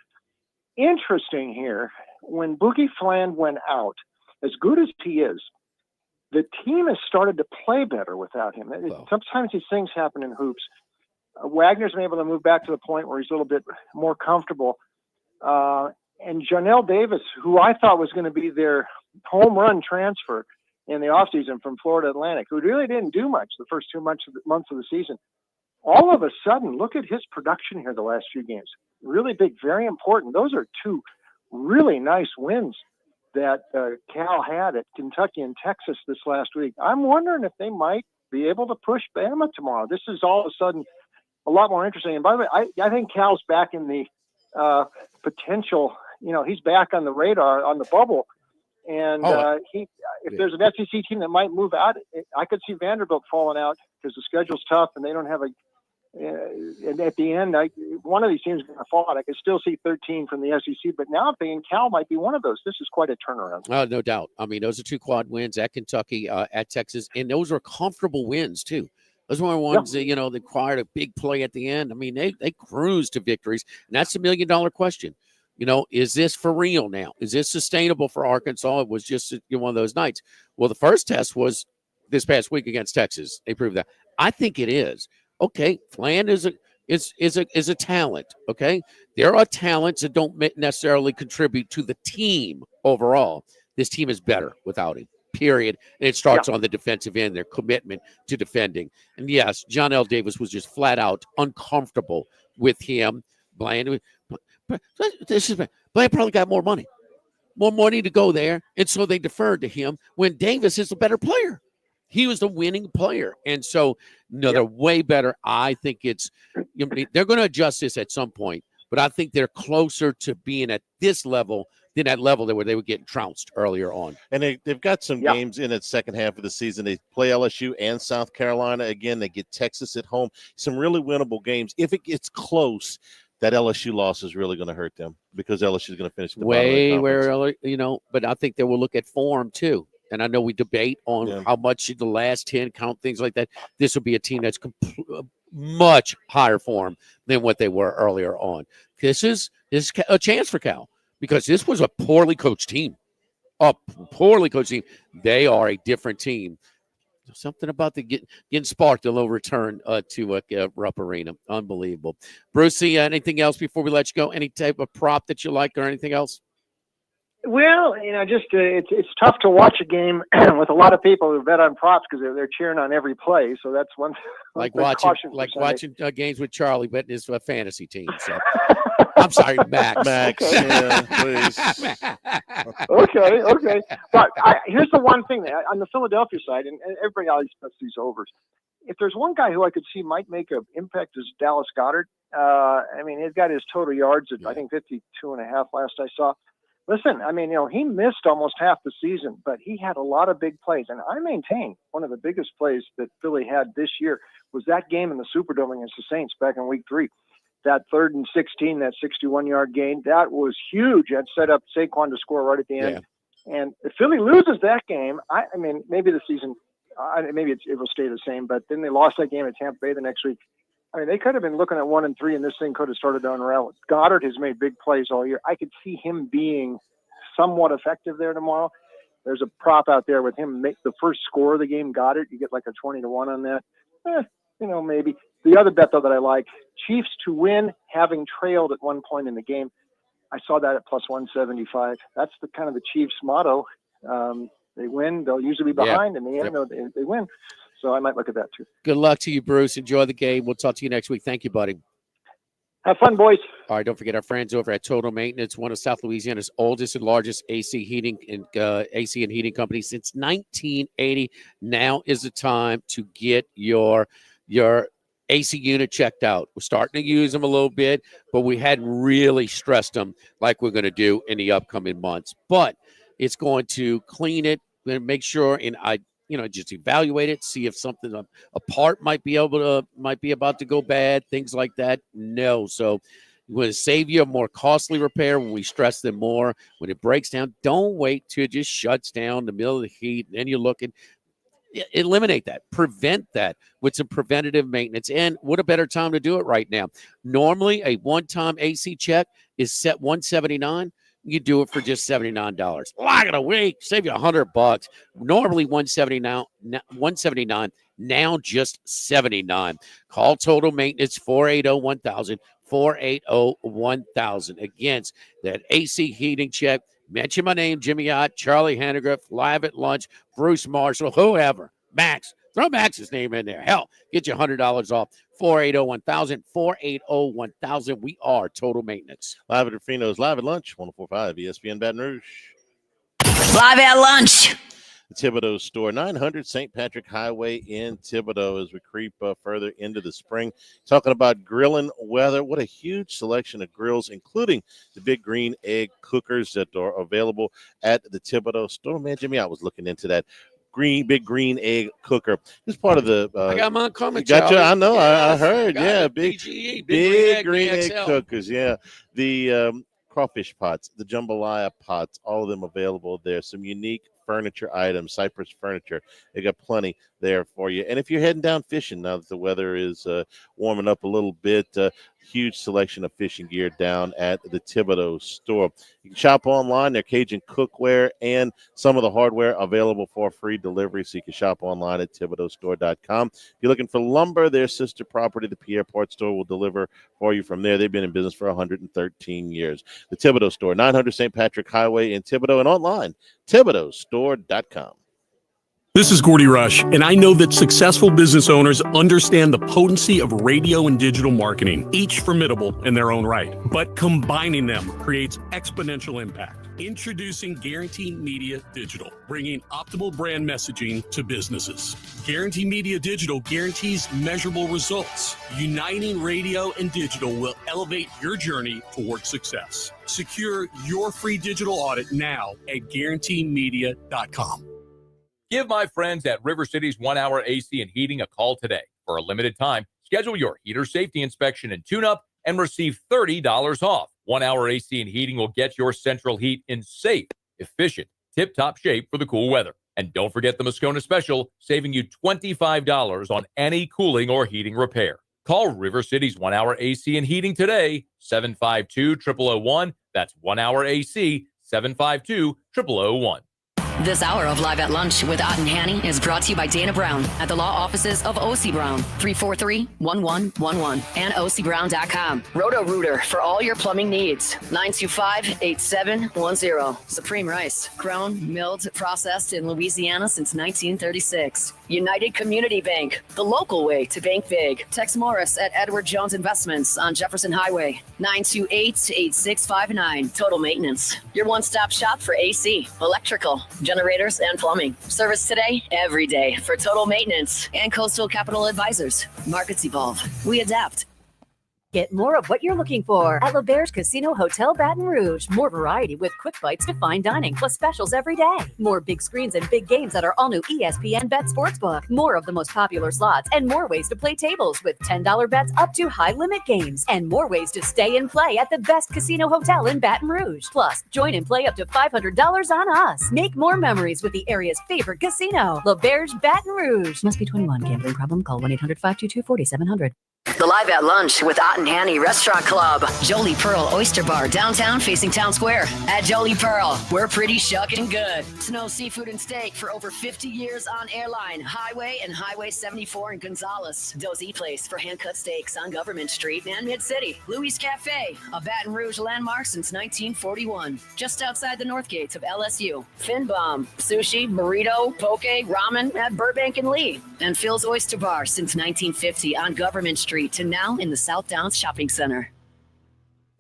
Interesting here, when Boogie Fland went out, as good as he is, the team has started to play better without him. Sometimes these things happen in hoops. Wagner's been able to move back to the point where he's a little bit more comfortable. And Janelle Davis, who I thought was going to be their home run transfer in the offseason from Florida Atlantic, who really didn't do much the first 2 months of the season. All of a sudden, look at his production here the last few games. Really big, very important. Those are two really nice wins that Cal had at Kentucky and Texas this last week. I'm wondering if they might be able to push Bama tomorrow. This is all of a sudden a lot more interesting. And by the way, I think Cal's back in the potential, he's back on the radar, on the bubble. And if there's an SEC team that might move out, I could see Vanderbilt falling out because the schedule's tough and they don't have and at the end, one of these teams is going to fall out. I could still see 13 from the SEC, but now I'm thinking Cal might be one of those. This is quite a turnaround. No doubt. I mean, those are 2 quad wins at Kentucky, at Texas, and those are comfortable wins too. Those were ones that, that required a big play at the end. I mean, they cruised to victories, and that's $1 million question. Is this for real now? Is this sustainable for Arkansas? It was just one of those nights. Well, the first test was this past week against Texas. They proved that. I think it is. Okay, Flan is a talent. Okay, there are talents that don't necessarily contribute to the team overall. This team is better without him. Period. And it starts on the defensive end, their commitment to defending. And yes, John L. Davis was just flat out uncomfortable with him. Bland probably got more money to go there, and so they deferred to him when Davis is a better player. He was the winning player. And so, they're way better. I think they're going to adjust this at some point, but I think they're closer to being at this level than that level where they were getting trounced earlier on. And they've got some games in the second half of the season. They play LSU and South Carolina. Again, they get Texas at home. Some really winnable games. If it gets close, that LSU loss is really going to hurt them because LSU is going to finish the way where, but I think they will look at form too. And I know we debate on how much the last 10 count, things like that. This will be a team that's much higher form than what they were earlier on. This is a chance for Cal because this was a poorly coached team. They are a different team. Something about the getting sparked, a little return to Rupp Arena. Unbelievable. Brucey, anything else before we let you go? Any type of prop that you like or anything else? Well, it's tough to watch a game with a lot of people who bet on props because they're cheering on every play. So that's one. Like watching games with Charlie betting his fantasy team. So. I'm sorry, Max. Okay. Yeah, please. Okay. But here's the one thing on the Philadelphia side, and everybody always puts these overs. If there's one guy who I could see might make an impact is Dallas Goedert. He's got his total yards at I think 52.5 last I saw. Listen, he missed almost half the season, but he had a lot of big plays. And I maintain one of the biggest plays that Philly had this year was that game in the Superdome against the Saints back in week 3. That 3rd and 16, that 61-yard gain, that was huge. That set up Saquon to score right at the end. Yeah. And if Philly loses that game, maybe the season, maybe it will stay the same, but then they lost that game at Tampa Bay the next week. They could have been looking at 1-3, and this thing could have started to unravel. Goddard has made big plays all year. I could see him being somewhat effective there tomorrow. There's a prop out there with him make the first score of the game. Goddard, you get like a 20-1 on that. Maybe. The other bet though that I like, Chiefs to win, having trailed at one point in the game. I saw that at plus 175. That's the kind of the Chiefs motto. They win, they'll usually be behind, and in the end, they win. So I might look at that too. Good luck to you, Bruce. Enjoy the game. We'll talk to you next week. Thank you, buddy. Have fun, boys. All right, don't forget our friends over at Total Maintenance, one of South Louisiana's oldest and largest AC and heating companies since 1980. Now is the time to get your AC unit checked out. We're starting to use them a little bit, but we hadn't really stressed them like we're going to do in the upcoming months. But it's going to clean it and make sure, and just evaluate it, see if something, a part might be about to go bad, things like that. No. So we're going to save you a more costly repair when we stress them more. When it breaks down, don't wait till it just shuts down in the middle of the heat. And then you're looking, eliminate that, prevent that with some preventative maintenance. And what a better time to do it right now. Normally a one-time AC check is set $179. You do it for just $79. Lock it a week, save you $100. Normally $179, now just $79. Call Total Maintenance 480-1000, 480-1000. Against that AC heating check. Mention my name, Jimmy Ott, Charlie Hanegraaff, Live at Lunch, Bruce Marshall, whoever. Max. Throw Max's name in there. Hell, get you $100 off. 480-1000, 480-1000. We are Total Maintenance. Live at Ruffino's, Live at Lunch, 104.5 ESPN Baton Rouge. Live at Lunch. The Thibodaux store, 900 St. Patrick Highway in Thibodaux as we creep further into the spring. Talking about grilling weather, what a huge selection of grills, including the big green egg cookers that are available at the Thibodaux store. Man, Jimmy, I was looking into that. Big green egg cooker. It's part of the. I got mine coming. Got you? I know. Yeah, I heard. Yeah, big BGE, big green egg XL. cookers. Yeah, the crawfish pots, the jambalaya pots, all of them available there. Some unique furniture items, Cypress furniture. They got plenty there for you. And if you're heading down fishing now that the weather is warming up a little bit, huge selection of fishing gear down at the Thibodaux store. You can shop online. Their Cajun cookware and some of the hardware available for free delivery. So you can shop online at ThibodauxStore.com. If you're looking for lumber, their sister property, the Pierre Part Store, will deliver for you from there. They've been in business for 113 years. The Thibodaux store, 900 St. Patrick Highway in Thibodaux, and online, ThibodauxStore.com. This is Gordy Rush, and I know that successful business owners understand the potency of radio and digital marketing, each formidable in their own right. But combining them creates exponential impact. Introducing Guarantee Media Digital, bringing optimal brand messaging to businesses. Guarantee Media Digital guarantees measurable results. Uniting radio and digital will elevate your journey toward success. Secure your free digital audit now at guaranteemedia.com. Give my friends at River City's 1 Hour AC and Heating a call today. For a limited time, schedule your heater safety inspection and tune-up and receive $30 off. 1 Hour AC and Heating will get your central heat in safe, efficient, tip-top shape for the cool weather. And don't forget the Moscona Special, saving you $25 on any cooling or heating repair. Call River City's 1 Hour AC and Heating today, 752-0001. That's 1 Hour AC, 752-0001. This hour of Live at Lunch with Ott and Hanny is brought to you by Dana Brown at the law offices of O.C. Brown, 343-1111, and OCBrown.com. Roto-Rooter for all your plumbing needs, 925-8710. Supreme Rice, grown, milled, processed in Louisiana since 1936. United Community Bank, the local way to bank big. Tex Morris at Edward Jones Investments on Jefferson Highway, 928-8659. Total Maintenance, your one-stop shop for AC, electrical, generators, and plumbing. Service today, every day for Total Maintenance and Coastal Capital Advisors. Markets evolve. We adapt. Get more of what you're looking for at L'Auberge Casino Hotel Baton Rouge. More variety with quick bites to fine dining, plus specials every day. More big screens and big games at our all-new ESPN Bet Sportsbook. More of the most popular slots and more ways to play tables with $10 bets up to high-limit games. And more ways to stay and play at the best casino hotel in Baton Rouge. Plus, join and play up to $500 on us. Make more memories with the area's favorite casino, L'Auberge Baton Rouge. Must be 21. Gambling problem? Call 1-800-522-4700. The Live at Lunch with Ott and Hanny Restaurant Club. Jolie Pearl Oyster Bar, downtown facing Town Square. At Jolie Pearl, we're pretty shucking good. Snow Seafood and Steak for over 50 years on Airline, Highway, and Highway 74 in Gonzales. Dozy Place for hand-cut steaks on Government Street and Mid-City. Louis Cafe, a Baton Rouge landmark since 1941. Just outside the north gates of LSU. Finbom, sushi, burrito, poke, ramen at Burbank and Lee. And Phil's Oyster Bar since 1950 on Government Street to now in the South Downs Shopping Center.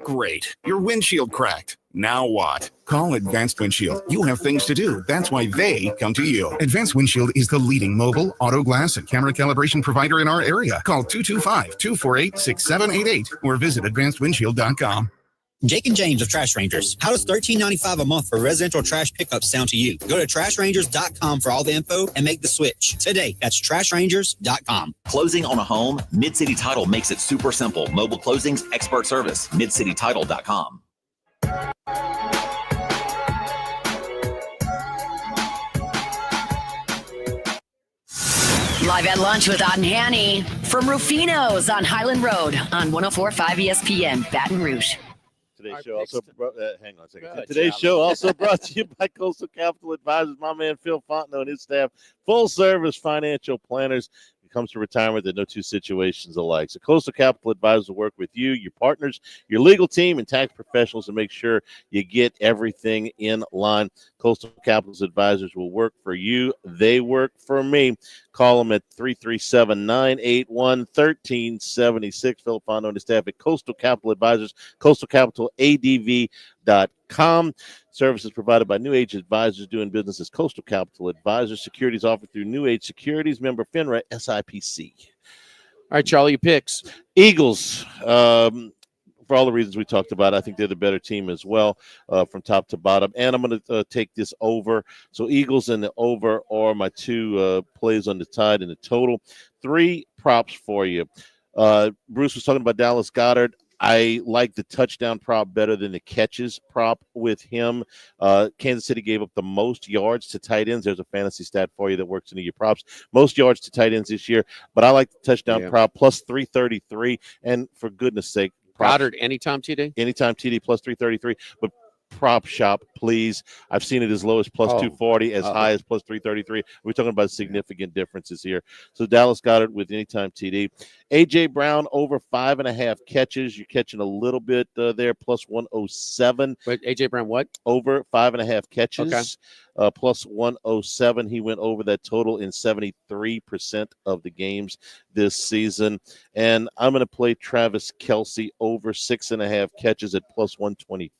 Great. Your windshield cracked. Now what? Call Advanced Windshield. You have things to do. That's why they come to you. Advanced Windshield is the leading mobile, auto glass, and camera calibration provider in our area. Call 225-248-6788 or visit advancedwindshield.com. Jake and James of Trash Rangers. How does $13.95 a month for residential trash pickup sound to you? Go to trashrangers.com for all the info and make the switch today. That's trashrangers.com. Closing on a home? Mid-City Title makes it super simple. Mobile closings, expert service. MidCityTitle.com. Live at Lunch with Ott and Hanny from Ruffino's on Highland Road on 104.5 ESPN, Baton Rouge. Today's show also hang on a second. Good, Today's show also brought to you by Coastal Capital Advisors. My man Phil Fontenot and his staff, full service financial planners. It comes to retirement, there are no two situations alike. So Coastal Capital Advisors will work with you, your partners, your legal team, and tax professionals to make sure you get everything in line. Coastal Capital's advisors will work for you. They work for me. Call them at 337-981-1376. Phil Fontenot and his staff at Coastal Capital Advisors, coastalcapitaladv.com. Services provided by New Age Advisors doing business as Coastal Capital Advisors. Securities offered through New Age Securities, member FINRA, SIPC. All right, Charlie, your picks. Eagles. For all the reasons we talked about, I think they're the better team as well from top to bottom. And I'm going to take this over. So Eagles and the over are my two plays on the Tide and the total. 3 props for you. Bruce was talking about Dallas Goedert. I like the touchdown prop better than the catches prop with him. Kansas City gave up the most yards to tight ends. There's a fantasy stat for you that works into your props. Most yards to tight ends this year. But I like the touchdown prop plus 333. And for goodness sake, Goddard, anytime TD? Anytime TD plus 333. But prop shop, please. I've seen it as low as plus 240, as high as plus 333. We're talking about significant differences here. So Dallas Goedert with anytime TD. A.J. Brown over 5.5 catches. You're catching a little bit there, plus 107. Wait, A.J. Brown what? Over 5.5 catches. Okay. Plus 107. He went over that total in 73% of the games this season. And I'm going to play Travis Kelce over 6.5 catches at plus 123.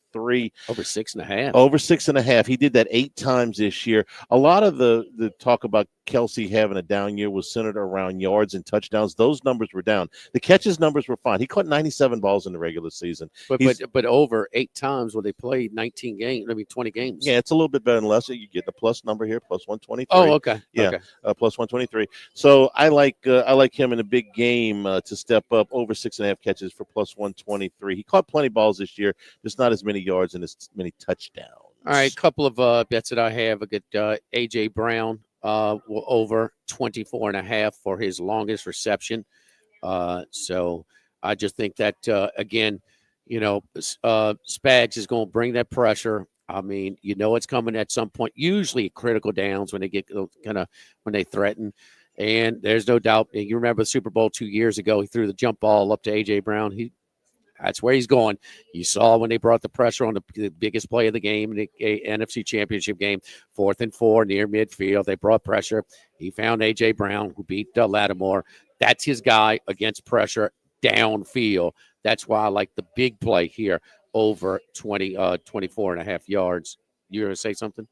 Over 6.5. Over 6.5. He did that 8 times this year. A lot of the talk about Kelce having a down year was centered around yards and touchdowns. Those numbers were down. The catches numbers were fine. He caught 97 balls in the regular season. But over 8 times when they played 19 games, 20 games. Yeah, it's a little bit better than less. You get the plus number here, plus 123. Oh, okay. Yeah, okay. Plus 123. So I like him in a big game to step up over 6.5 catches for plus 123. He caught plenty of balls this year, just not as many yards and as many touchdowns. All right, couple of bets that I have. I get A.J. Brown over 24.5 for his longest reception. So I just think that, again, Spags is going to bring that pressure. I mean, it's coming at some point, usually critical downs when they get when they threaten. And there's no doubt. You remember the Super Bowl 2 years ago, he threw the jump ball up to A.J. Brown. That's where he's going. You saw when they brought the pressure on the biggest play of the game in the NFC Championship game, 4th and 4 near midfield. They brought pressure. He found A.J. Brown, who beat Lattimore. That's his guy against pressure downfield. That's why I like the big play here over 24.5 yards. You going to say something?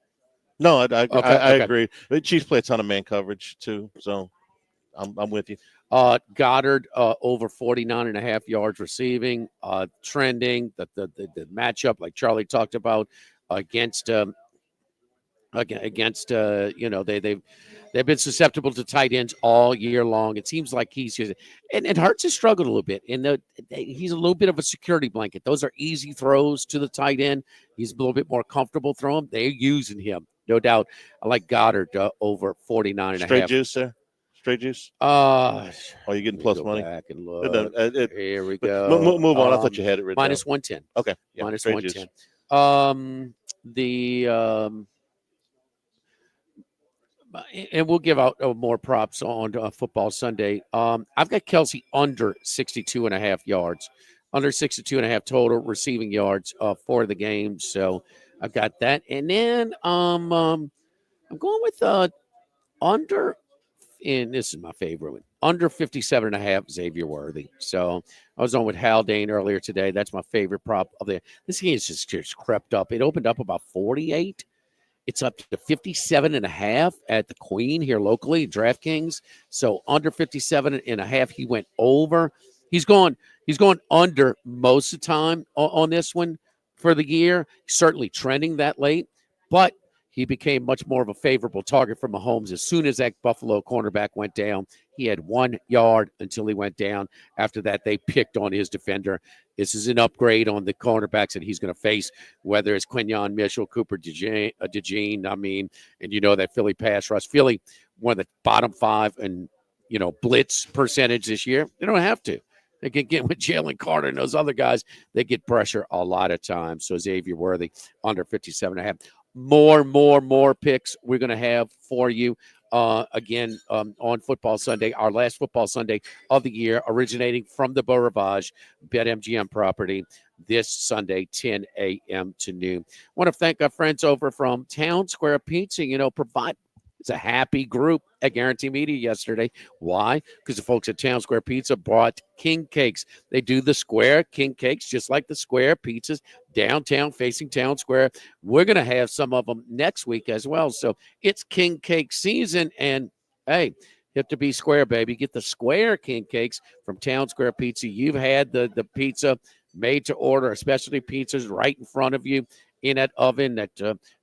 No, I agree. The Chiefs play a ton of man coverage too, so I'm with you. Goddard over 49.5 yards receiving, trending. The matchup, like Charlie talked about, against they've been susceptible to tight ends all year long. It seems like he's using, and Hurts has struggled a little bit. And he's a little bit of a security blanket. Those are easy throws to the tight end. He's a little bit more comfortable throwing. They're using him, no doubt. I like Goddard over 49.5. Straight juice, sir. Straight juice? Are you getting plus money? Back and look. Here we go. Move on. I thought you had it written minus down. 110. Okay. Yeah, minus straight 110. Juice. And we'll give out more props on Football Sunday. I've got Kelce under 62.5 yards, under 62.5 total receiving yards for the game. So I've got that. And then I'm going with under, and this is my favorite one, under 57.5 Xavier Worthy. So I was on with Haldane earlier today. That's my favorite prop of the. This game is just crept up. It opened up about 48. It's up to 57.5 at the Queen here locally, DraftKings. So under 57.5, he went over. He's gone under most of the time on this one for the year. Certainly trending that late, but he became much more of a favorable target for Mahomes as soon as that Buffalo cornerback went down. He had 1 yard until he went down. After that, they picked on his defender. This is an upgrade on the cornerbacks that he's going to face, whether it's Quinyon Mitchell, Cooper DeJean, and that Philly pass rush. Philly, one of the bottom 5 and, blitz percentage this year. They don't have to. They can get with Jalen Carter and those other guys. They get pressure a lot of times. So Xavier Worthy under 57.5. More picks we're going to have for you again on Football Sunday, our last Football Sunday of the year, originating from the Beau Rivage BetMGM property this Sunday, 10 a.m. to noon. I want to thank our friends over from Town Square Pizza, it's a happy group at Guarantee Media yesterday. Why? Because the folks at Town Square Pizza brought king cakes. They do the square king cakes just like the square pizzas downtown facing Town Square. We're going to have some of them next week as well. So it's king cake season. And, hey, you have to be square, baby. Get the square king cakes from Town Square Pizza. You've had the pizza made to order, specialty pizzas right in front of you in that oven that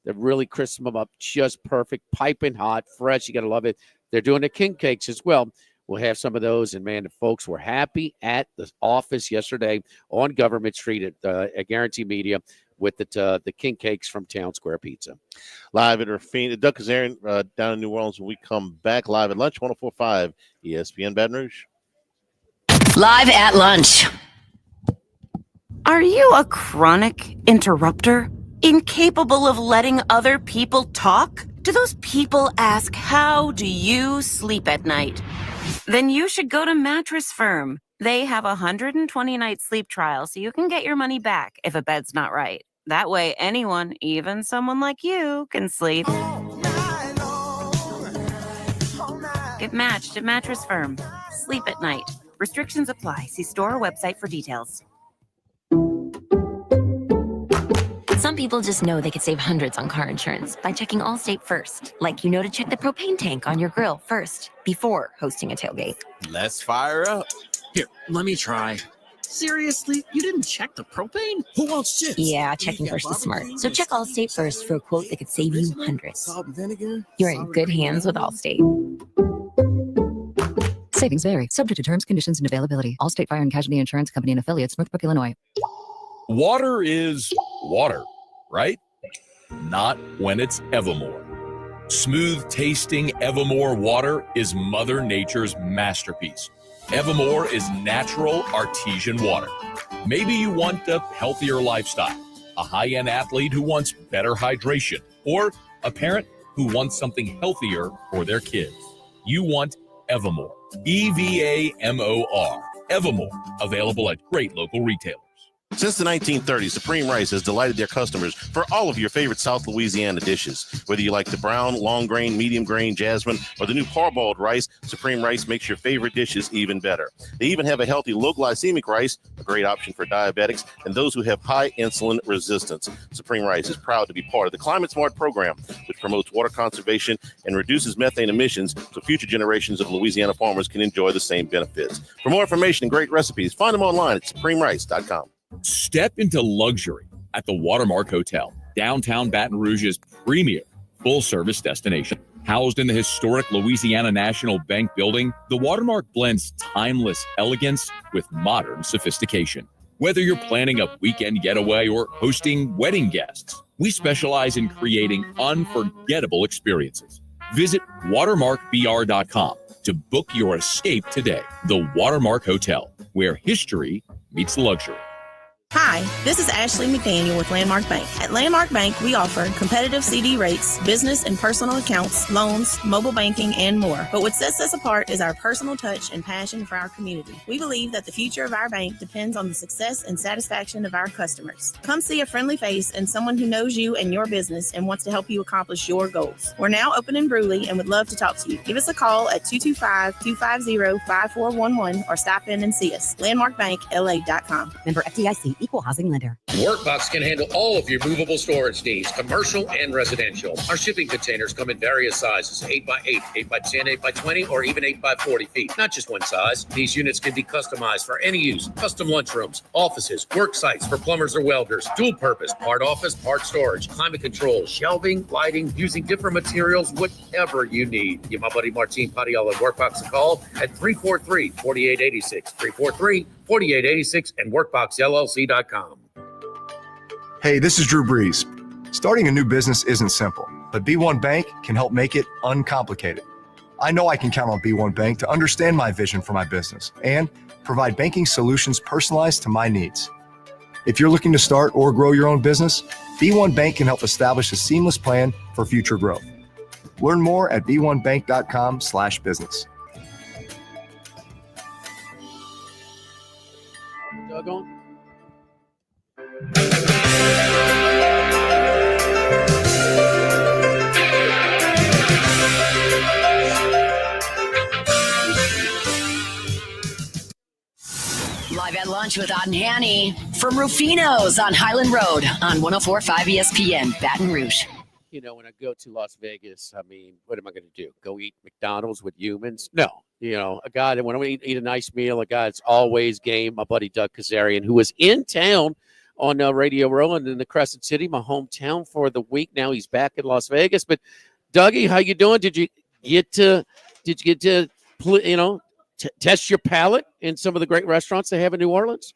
really crisp them up just perfect, piping hot, fresh. You got to love it. They're doing the king cakes as well. We'll have some of those. And, man, the folks were happy at the office yesterday on Government Street at Guarantee Media with the king cakes from Town Square Pizza. Live at Ruffino, Duck is Aaron down in New Orleans when we come back live at lunch, 104.5 ESPN Baton Rouge. Live at lunch. Are you a chronic interrupter? Incapable of letting other people talk? Do those people ask, how do you sleep at night? Then you should go to Mattress Firm. They have a 120-night sleep trial, so you can get your money back if a bed's not right. That way, anyone, even someone like you, can sleep. Get matched at Mattress Firm. Sleep at night. Restrictions apply. See store or website for details. Some people just know they could save hundreds on car insurance by checking Allstate first. Like to check the propane tank on your grill first before hosting a tailgate. Let's fire up. Here, let me try. Seriously? You didn't check the propane? Who wants chips? Yeah, checking first is smart. So check Allstate first for a quote that could save you hundreds. You're in good hands with Allstate. Savings vary, subject to terms, conditions, and availability. Allstate Fire and Casualty Insurance Company and affiliates, Northbrook, Illinois. Water is water, right? Not when it's Evermore. Smooth tasting Evermore water is Mother Nature's masterpiece. Evermore is natural artesian water. Maybe you want a healthier lifestyle, a high-end athlete who wants better hydration, or a parent who wants something healthier for their kids. You want Evermore. EVAMOR. Evermore. Available at great local retailers. Since the 1930s, Supreme Rice has delighted their customers for all of your favorite South Louisiana dishes. Whether you like the brown, long grain, medium grain, jasmine, or the new parboiled rice, Supreme Rice makes your favorite dishes even better. They even have a healthy low glycemic rice, a great option for diabetics and those who have high insulin resistance. Supreme Rice is proud to be part of the Climate Smart program, which promotes water conservation and reduces methane emissions so future generations of Louisiana farmers can enjoy the same benefits. For more information and great recipes, find them online at supremerice.com. Step into luxury at the Watermark Hotel, downtown Baton Rouge's premier full-service destination. Housed in the historic Louisiana National Bank building, the Watermark blends timeless elegance with modern sophistication. Whether you're planning a weekend getaway or hosting wedding guests, we specialize in creating unforgettable experiences. Visit watermarkbr.com to book your escape today. The Watermark Hotel, where history meets luxury. Hi, this is Ashley McDaniel with Landmark Bank. At Landmark Bank, we offer competitive CD rates, business and personal accounts, loans, mobile banking, and more. But what sets us apart is our personal touch and passion for our community. We believe that the future of our bank depends on the success and satisfaction of our customers. Come see a friendly face and someone who knows you and your business and wants to help you accomplish your goals. We're now open in Brewley and would love to talk to you. Give us a call at 225-250-5411 or stop in and see us. LandmarkBankLA.com. Member FDIC. Equal housing lender. Workbox can handle all of your movable storage needs, commercial and residential. Our shipping containers come in various sizes, 8x8, 8x10, 8x20, or even 8x40 feet. Not just one size. These units can be customized for any use. Custom lunchrooms, offices, work sites for plumbers or welders, dual purpose, part office, part storage, climate control, shelving, lighting, using different materials, whatever you need. Give my buddy Martin Padilla at Workbox a call at 343-4886, 343-4886, and workboxllc.com. Hey, this is Drew Brees. Starting a new business isn't simple, but B1 Bank can help make it uncomplicated. I know I can count on B1 Bank to understand my vision for my business and provide banking solutions personalized to my needs. If you're looking to start or grow your own business, B1 Bank can help establish a seamless plan for future growth. Learn more at b1bank.com/business. Doug on? Live at lunch with Odd and Hanny from Ruffino's on Highland Road on 104.5 ESPN, Baton Rouge. You know, when I go to Las Vegas, I mean, what am I going to do? Go eat McDonald's with humans? No. You know, a guy that when I eat a nice meal, a guy that's always game, my buddy Doug Kazarian, who was in town on Radio Row and in the Crescent City, my hometown, for the week. Now he's back in Las Vegas. But Dougie, how you doing? Did you get to test your palate in some of the great restaurants they have in New Orleans?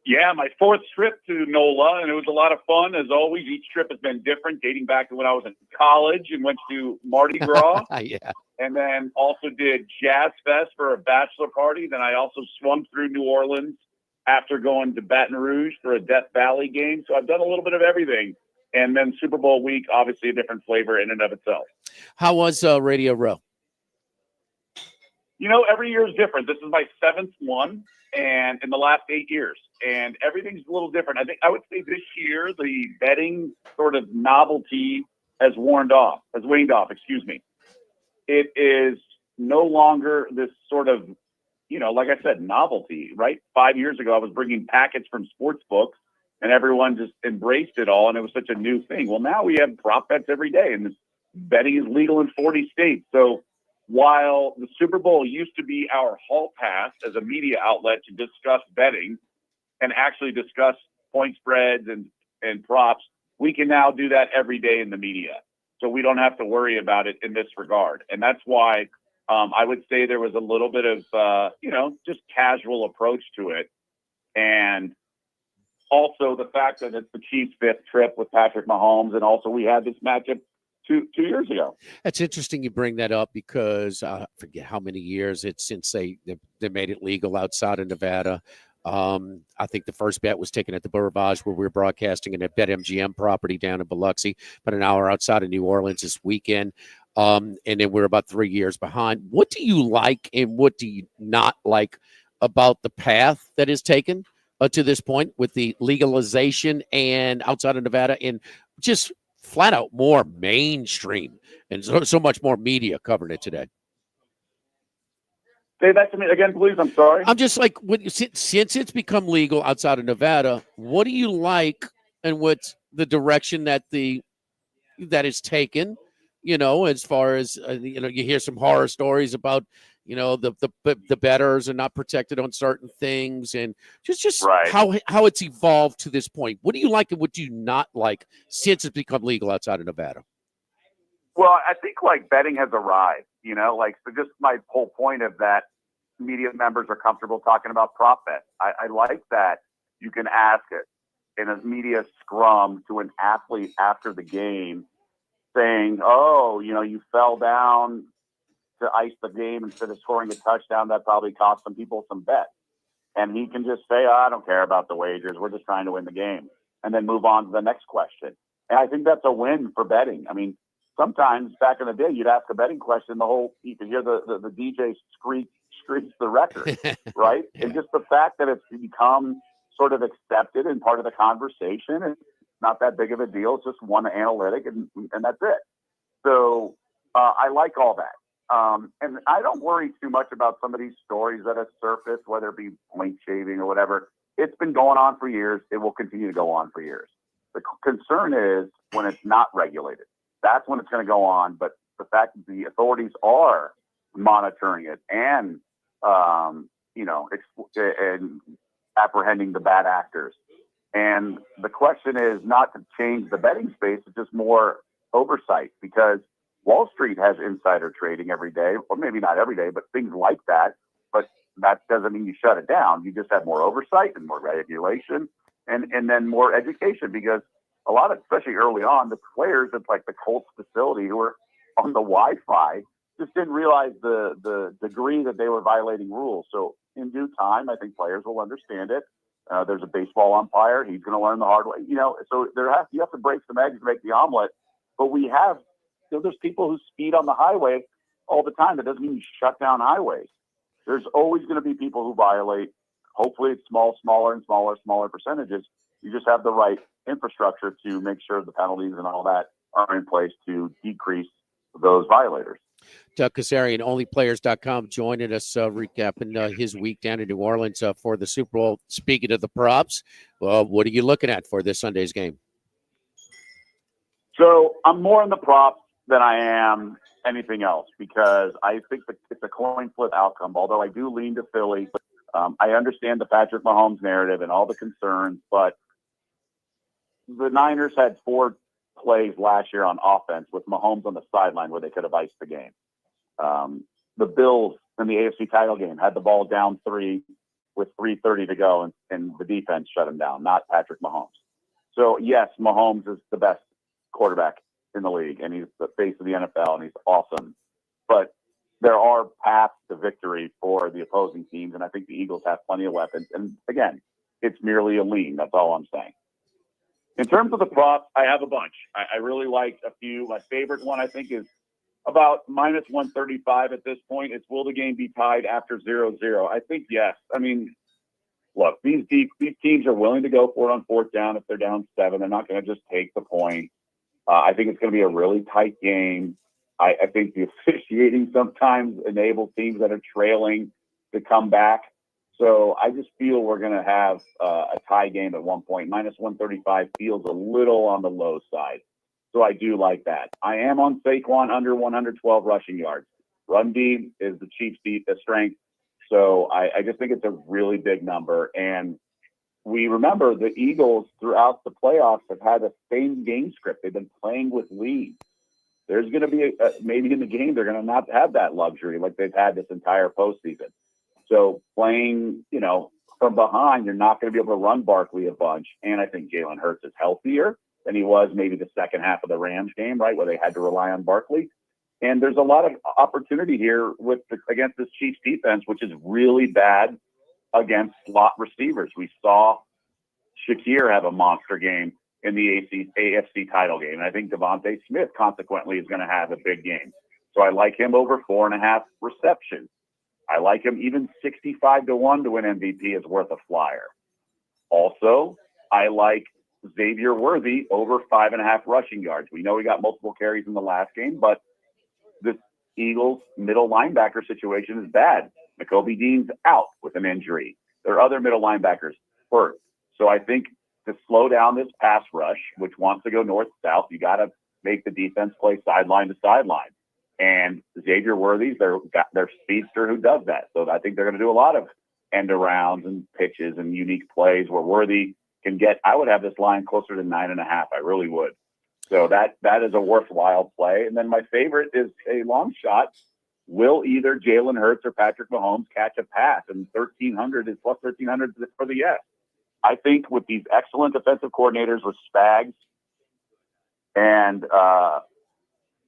Yeah, my fourth trip to NOLA, and it was a lot of fun. As always, each trip has been different, dating back to when I was in college and went to Mardi Gras. Yeah. And then also did Jazz Fest for a bachelor party. Then I also swung through New Orleans after going to Baton Rouge for a Death Valley game. So I've done a little bit of everything. And then Super Bowl week, obviously a different flavor in and of itself. How was Radio Row? You know, every year is different. This is my seventh one, and in the last 8 years, and everything's a little different. I would say this year the betting sort of novelty has waned off. It is no longer this sort of, like I said, novelty, right? 5 years ago, I was bringing packets from sports books, and everyone just embraced it all, and it was such a new thing. Well, now we have prop bets every day, and betting is legal in 40 states. So while the Super Bowl used to be our hall pass as a media outlet to discuss betting and actually discuss point spreads and props, we can now do that every day in the media. So we don't have to worry about it in this regard. And that's why I would say there was a little bit of, just casual approach to it. And also the fact that it's the Chiefs' fifth trip with Patrick Mahomes. And also we had this matchup two years ago. That's interesting you bring that up because I forget how many years it's since they made it legal outside of Nevada. I think the first bet was taken at the Bourbage where we were broadcasting in a BetMGM property down in Biloxi, about an hour outside of New Orleans this weekend. And then we're about 3 years behind. What do you like and what do you not like about the path that is taken to this point with the legalization and outside of Nevada and just flat out more mainstream and so much more media covering it today? Say that to me again, please. I'm sorry. I'm just like, since it's become legal outside of Nevada, what do you like and what's the direction that is taken? As far as you hear some horror stories about the bettors are not protected on certain things, and just right. how it's evolved to this point. What do you like and what do you not like since it's become legal outside of Nevada? Well, I think betting has arrived, so just my whole point of that media members are comfortable talking about prop bets. I like that you can ask it in a media scrum to an athlete after the game saying, you fell down to ice the game instead of scoring a touchdown. That probably cost some people some bets. And he can just say, I don't care about the wagers. We're just trying to win the game. And then move on to the next question. And I think that's a win for betting. I mean, sometimes back in the day, you'd ask a betting question, you could hear the DJ screech the record, right? Yeah. And just the fact that it's become sort of accepted and part of the conversation, and not that big of a deal. It's just one analytic, and that's it. So I like all that. And I don't worry too much about some of these stories that have surfaced, whether it be point shaving or whatever. It's been going on for years. It will continue to go on for years. The concern is when it's not regulated. That's when it's going to go on. But the fact that the authorities are monitoring it and, and apprehending the bad actors. And the question is not to change the betting space. It's just more oversight, because Wall Street has insider trading every day, or maybe not every day, but things like that. But that doesn't mean you shut it down. You just have more oversight and more regulation and then more education, because a lot of, especially early on, the players at the Colts facility who were on the Wi-Fi just didn't realize the degree that they were violating rules. So in due time, I think players will understand it. There's a baseball umpire. He's going to learn the hard way. So you have to break some eggs to make the omelet. But there's people who speed on the highway all the time. That doesn't mean you shut down highways. There's always going to be people who violate. Hopefully it's smaller percentages. You just have the right infrastructure to make sure the penalties and all that are in place to decrease those violators. Doug Kazarian, onlyplayers.com, joining us, recapping his week down in New Orleans for the Super Bowl. Speaking of the props, what are you looking at for this Sunday's game? So I'm more in the props than I am anything else because I think that it's a coin flip outcome, although I do lean to Philly. I understand the Patrick Mahomes narrative and all the concerns, but the Niners had 4 plays last year on offense with Mahomes on the sideline where they could have iced the game. The Bills in the AFC title game had the ball down 3 with 3:30 to go, and the defense shut him down, not Patrick Mahomes. So, yes, Mahomes is the best quarterback in the league, and he's the face of the NFL, and he's awesome. But there are paths to victory for the opposing teams, and I think the Eagles have plenty of weapons. And, again, it's merely a lean. That's all I'm saying. In terms of the props, I have a bunch. I really like a few. My favorite one, I think, is about minus 135 at this point. It's will the game be tied after 0-0? I think yes. I mean, look, these teams are willing to go for it on 4th down if they're down 7. They're not going to just take the point. I think it's going to be a really tight game. I think the officiating sometimes enables teams that are trailing to come back. So I just feel we're going to have a tie game at one point. Minus 135 feels a little on the low side. So I do like that. I am on Saquon under 112 rushing yards. Run D is the Chiefs' strength. So I just think it's a really big number. And we remember the Eagles throughout the playoffs have had the same game script. They've been playing with leads. There's going to be maybe in the game they're going to not have that luxury like they've had this entire postseason. So playing, from behind, you're not going to be able to run Barkley a bunch. And I think Jalen Hurts is healthier than he was maybe the second half of the Rams game, right, where they had to rely on Barkley. And there's a lot of opportunity here against this Chiefs defense, which is really bad against slot receivers. We saw Shakir have a monster game in the AFC title game. And I think Devontae Smith, consequently, is going to have a big game. So I like him over 4.5 receptions. I like him even 65-1 to win MVP is worth a flyer. Also, I like Xavier Worthy over 5.5 rushing yards. We know he got multiple carries in the last game, but this Eagles middle linebacker situation is bad. Nakobe Dean's out with an injury. There are other middle linebackers hurt. So I think to slow down this pass rush, which wants to go north-south, you got to make the defense play sideline to sideline. And Xavier Worthy's their speedster who does that. So I think they're going to do a lot of end-arounds and pitches and unique plays where Worthy can get – I would have this line closer to 9.5. I really would. So that is a worthwhile play. And then my favorite is a long shot. Will either Jalen Hurts or Patrick Mahomes catch a pass? And 1,300 is plus 1,300 for the yes. I think with these excellent defensive coordinators with Spags and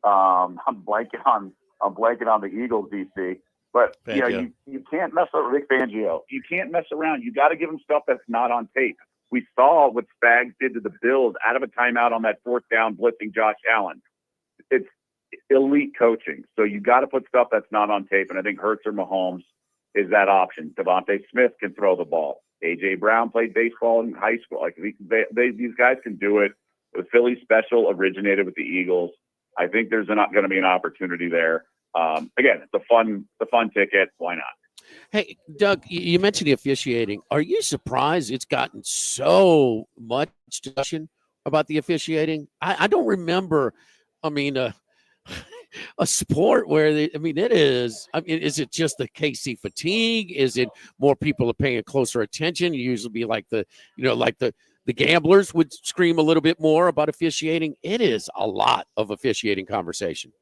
I'm blanking on the Eagles DC, but you can't mess up with Vic Fangio. You can't mess around. You got to give him stuff that's not on tape. We saw what Spags did to the Bills out of a timeout on that 4th down blitzing Josh Allen. It's elite coaching. So you got to put stuff that's not on tape. And I think Hurts or Mahomes is that option. Devontae Smith can throw the ball. A.J. Brown played baseball in high school. Like these guys can do it. The Philly special originated with the Eagles. I think there's not going to be an opportunity there. Again, it's the fun ticket. Why not? Hey, Doug, you mentioned the officiating. Are you surprised it's gotten so much discussion about the officiating? I don't remember. I mean, a sport where it is. I mean, is it just the KC fatigue? Is it more people are paying closer attention? You usually be like the gamblers would scream a little bit more about officiating. It is a lot of officiating conversation.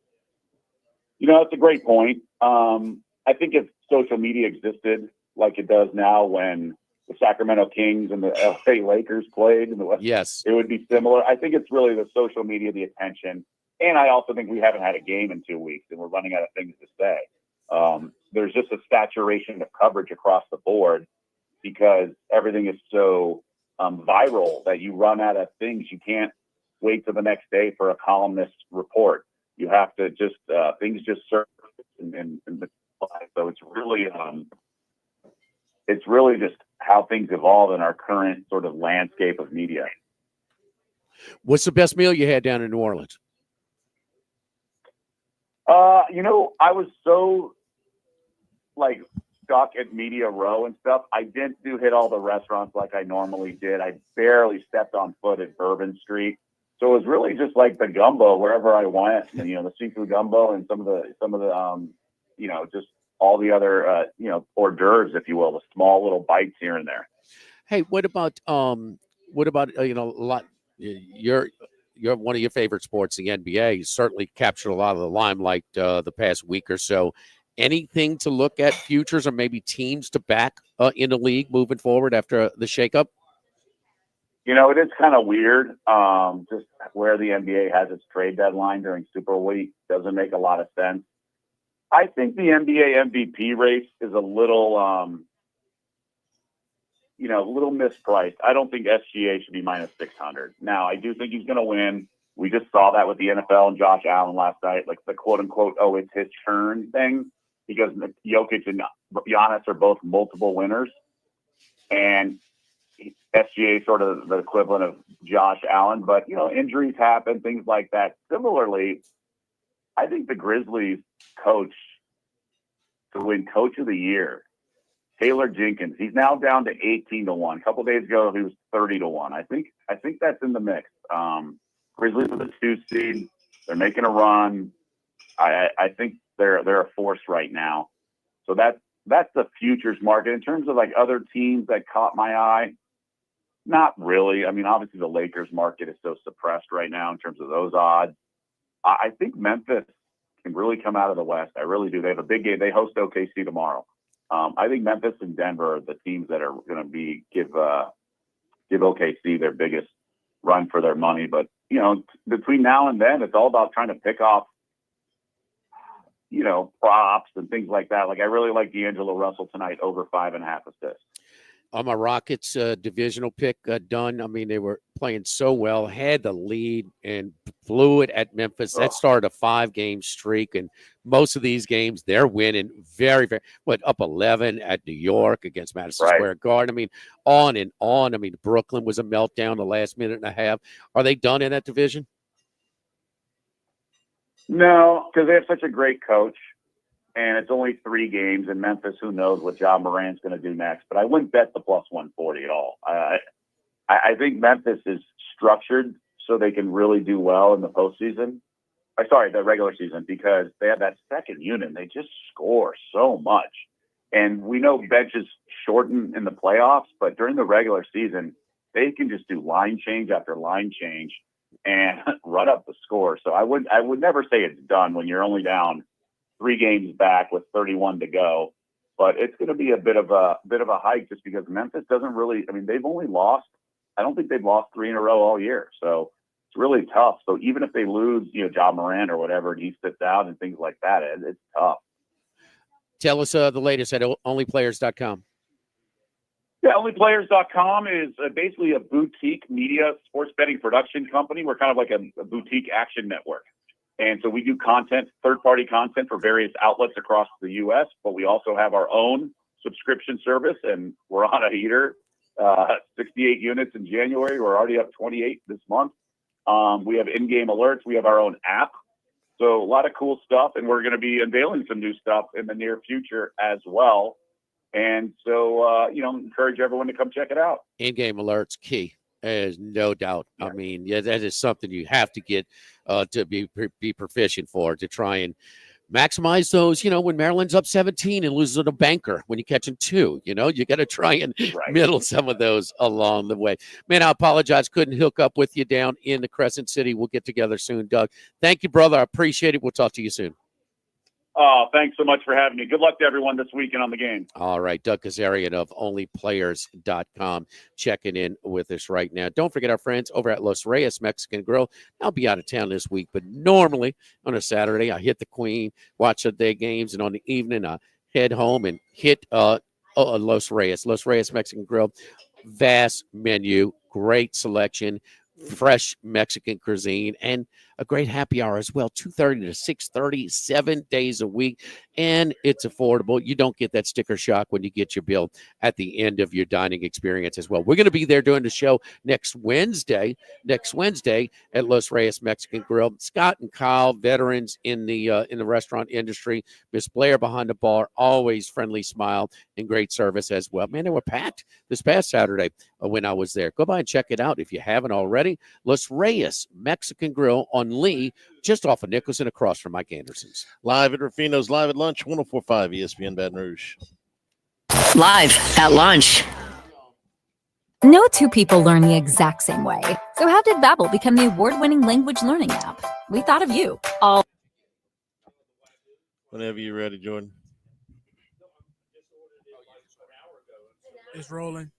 That's a great point. I think if social media existed like it does now when the Sacramento Kings and the LA Lakers played in the West, yes, it would be similar. I think it's really the social media, the attention, And I also think we haven't had a game in 2 weeks, and we're running out of things to say. There's just a saturation of coverage across the board because everything is so viral that you run out of things. You can't wait till the next day for a columnist report. You have to just things just surface and so it's really just how things evolve in our current sort of landscape of media. What's the best meal you had down in New Orleans? I was so stuck at Media Row and stuff. I didn't hit all the restaurants like I normally did. I barely stepped on foot at Bourbon Street. So it was really just like the gumbo wherever I went, and, the seafood gumbo and some of the just all the other hors d'oeuvres, if you will, the small little bites here and there. Hey, what about a lot? You're one of your favorite sports, the NBA, certainly captured a lot of the limelight the past week or so. Anything to look at, futures or maybe teams to back in the league moving forward after the shakeup? It is kind of weird. Just where the NBA has its trade deadline during Super Week doesn't make a lot of sense. I think the NBA MVP race is a little, little mispriced. I don't think SGA should be minus 600. Now, I do think he's going to win. We just saw that with the NFL and Josh Allen last night, like the quote unquote, oh, it's his turn thing, because Jokic and Giannis are both multiple winners. And SGA is sort of the equivalent of Josh Allen, but injuries happen, things like that. Similarly, I think the Grizzlies coach to win Coach of the Year, Taylor Jenkins. He's now down to 18-1. A couple days ago, he was 30-1. I think that's in the mix. Grizzlies are the 2 seed. They're making a run. I think they're a force right now. So that's the futures market. In terms of other teams that caught my eye, not really. I mean, obviously the Lakers market is so suppressed right now in terms of those odds. I think Memphis can really come out of the West. I really do. They have a big game. They host OKC tomorrow. I think Memphis and Denver are the teams that are going to give OKC their biggest run for their money. But between now and then, it's all about trying to pick off props and things like that. I really like D'Angelo Russell tonight over 5.5 assists. My Rockets divisional pick done. I mean, they were playing so well, had the lead and blew it at Memphis. That started a 5-game streak, and most of these games they're winning very, very. Up 11 at New York against Madison Square Garden. I mean, on and on. I mean, Brooklyn was a meltdown the last minute and a half. Are they done in that division? No, because they have such a great coach. And it's only 3 games in Memphis. Who knows what Ja Morant's going to do next? But I wouldn't bet the plus 140 at all. I think Memphis is structured so they can really do well in the postseason. The regular season, because they have that second unit. And they just score so much. And we know benches shorten in the playoffs, but during the regular season, they can just do line change after line change and run up the score. So I would never say it's done when you're only down 3 games back with 31 to go, but it's going to be a bit of a hike just because Memphis doesn't really. I mean, they've only lost. I don't think they've lost 3 in a row all year, so it's really tough. So even if they lose, Ja Morant or whatever, and he sits out and things like that, it's tough. Tell us the latest at onlyplayers.com. Yeah, onlyplayers.com is basically a boutique media sports betting production company. We're kind of like a boutique action network. And so we do content, third-party content for various outlets across the U.S., but we also have our own subscription service, and we're on a heater, 68 units in January. We're already up 28 this month. We have in-game alerts. We have our own app. So a lot of cool stuff, and we're going to be unveiling some new stuff in the near future as well. And so, encourage everyone to come check it out. In-game alerts, key. There's no doubt. Yeah. I mean, that is something you have to get to be proficient for, to try and maximize those. When Maryland's up 17 and loses to a banker, when you're catching 2, you got to try and middle some of those along the way. Man, I apologize. Couldn't hook up with you down in the Crescent City. We'll get together soon, Doug. Thank you, brother. I appreciate it. We'll talk to you soon. Oh, thanks so much for having me. Good luck to everyone this weekend on the game. All right, Doug Kazarian of OnlyPlayers.com checking in with us right now. Don't forget our friends over at Los Reyes Mexican Grill. I'll be out of town this week, but normally on a Saturday, I hit the Queen, watch the day games, and on the evening, I head home and hit Los Reyes Mexican Grill. Vast menu, great selection, fresh Mexican cuisine, and a great happy hour as well, 2:30 to 6:30, 7 days a week, and it's affordable. You don't get that sticker shock when you get your bill at the end of your dining experience as well. We're going to be there doing the show next Wednesday at Los Reyes Mexican Grill. Scott and Kyle, veterans in the restaurant industry. Miss Blair behind the bar, always friendly smile and great service as well. Man, they were packed this past Saturday when I was there. Go by and check it out if you haven't already. Los Reyes Mexican Grill on Lee, just off of Nicholson, across from Mike Anderson's. Live at Ruffino's, live at lunch, 104.5 ESPN Baton Rouge. Live at lunch. No two people learn the exact same way. So how did Babbel become the award-winning language learning app? We thought of you. All. Whenever you're ready, Jordan. It's rolling.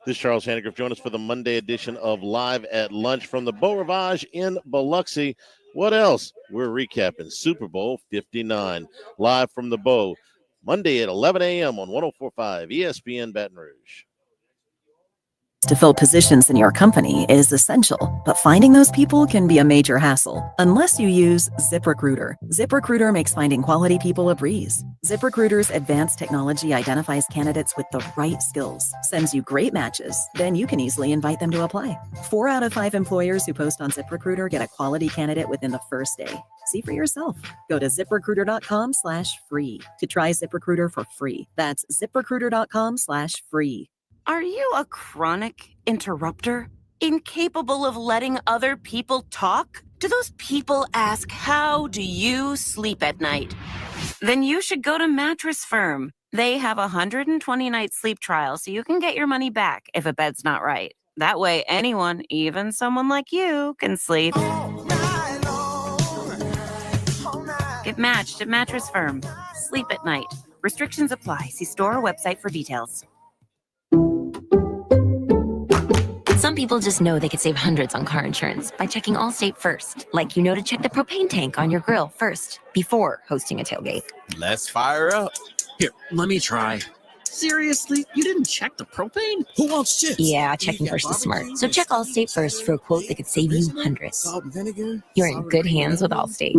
This is Charles Hannegriff. Join us for the Monday edition of Live at Lunch from the Beau Rivage in Biloxi. What else? We're recapping Super Bowl 59 live from the Beau, Monday at 11 a.m. on 104.5 ESPN Baton Rouge. To fill positions in your company is essential, but finding those people can be a major hassle unless you use ZipRecruiter. ZipRecruiter makes finding quality people a breeze. ZipRecruiter's advanced technology identifies candidates with the right skills, sends you great matches, then you can easily invite them to apply. 4 out of 5 employers who post on ZipRecruiter get a quality candidate within the first day. See for yourself. Go to ZipRecruiter.com/free to try ZipRecruiter for free. That's ZipRecruiter.com/free. Are you a chronic interrupter? Incapable of letting other people talk? Do those people ask, how do you sleep at night? Then you should go to Mattress Firm. They have a 120-night sleep trial, so you can get your money back if a bed's not right. That way, anyone, even someone like you, can sleep. Get matched at Mattress Firm. Sleep at night. Restrictions apply. See store or website for details. Some people just know they could save hundreds on car insurance by checking Allstate first. Like you know to check the propane tank on your grill first before hosting a tailgate. Let's fire up. Here, let me try. Seriously? You didn't check the propane? Who wants chips? Yeah, checking first is smart. So check Allstate first for a quote that could save you hundreds. You're in good hands with Allstate.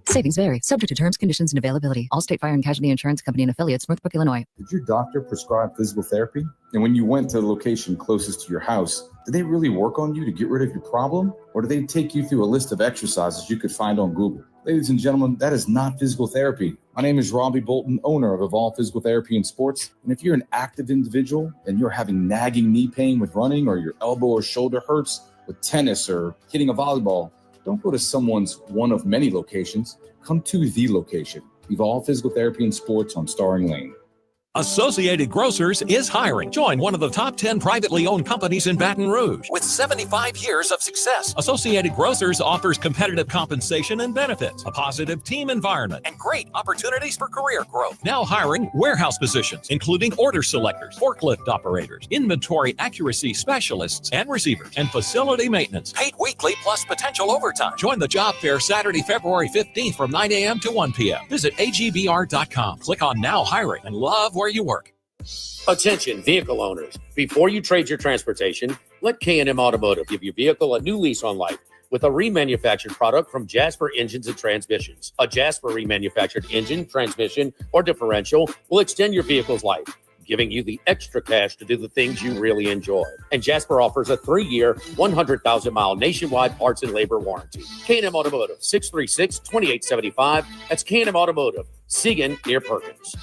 Savings vary, subject to terms, conditions, and availability. Allstate Fire and Casualty Insurance Company and Affiliates, Northbrook, Illinois. Did your doctor prescribe physical therapy? And when you went to the location closest to your house, did they really work on you to get rid of your problem? Or did they take you through a list of exercises you could find on Google? Ladies and gentlemen, that is not physical therapy. My name is Robbie Bolton, owner of Evolve Physical Therapy and Sports. And if you're an active individual and you're having nagging knee pain with running, or your elbow or shoulder hurts with tennis or hitting a volleyball, don't go to someone's one of many locations. Come to the location. Evolve Physical Therapy and Sports on Starring Lane. Associated Grocers is hiring. Join one of the top 10 privately owned companies in Baton Rouge with 75 years of success. Associated Grocers offers competitive compensation and benefits, a positive team environment, and great opportunities for career growth. Now hiring warehouse positions, including order selectors, forklift operators, inventory accuracy specialists, and receivers, and facility maintenance. Paid weekly plus potential overtime. Join the job fair Saturday, February 15th from 9 a.m. to 1 p.m. Visit agbr.com. Click on Now Hiring and love where you work. Attention, vehicle owners. Before you trade your transportation, let K&M Automotive give your vehicle a new lease on life with a remanufactured product from Jasper Engines and Transmissions. A Jasper remanufactured engine, transmission, or differential will extend your vehicle's life, giving you the extra cash to do the things you really enjoy. And Jasper offers a 3-year, 100,000-mile nationwide parts and labor warranty. K&M Automotive, 636-2875. That's K&M Automotive, Siegen near Perkins.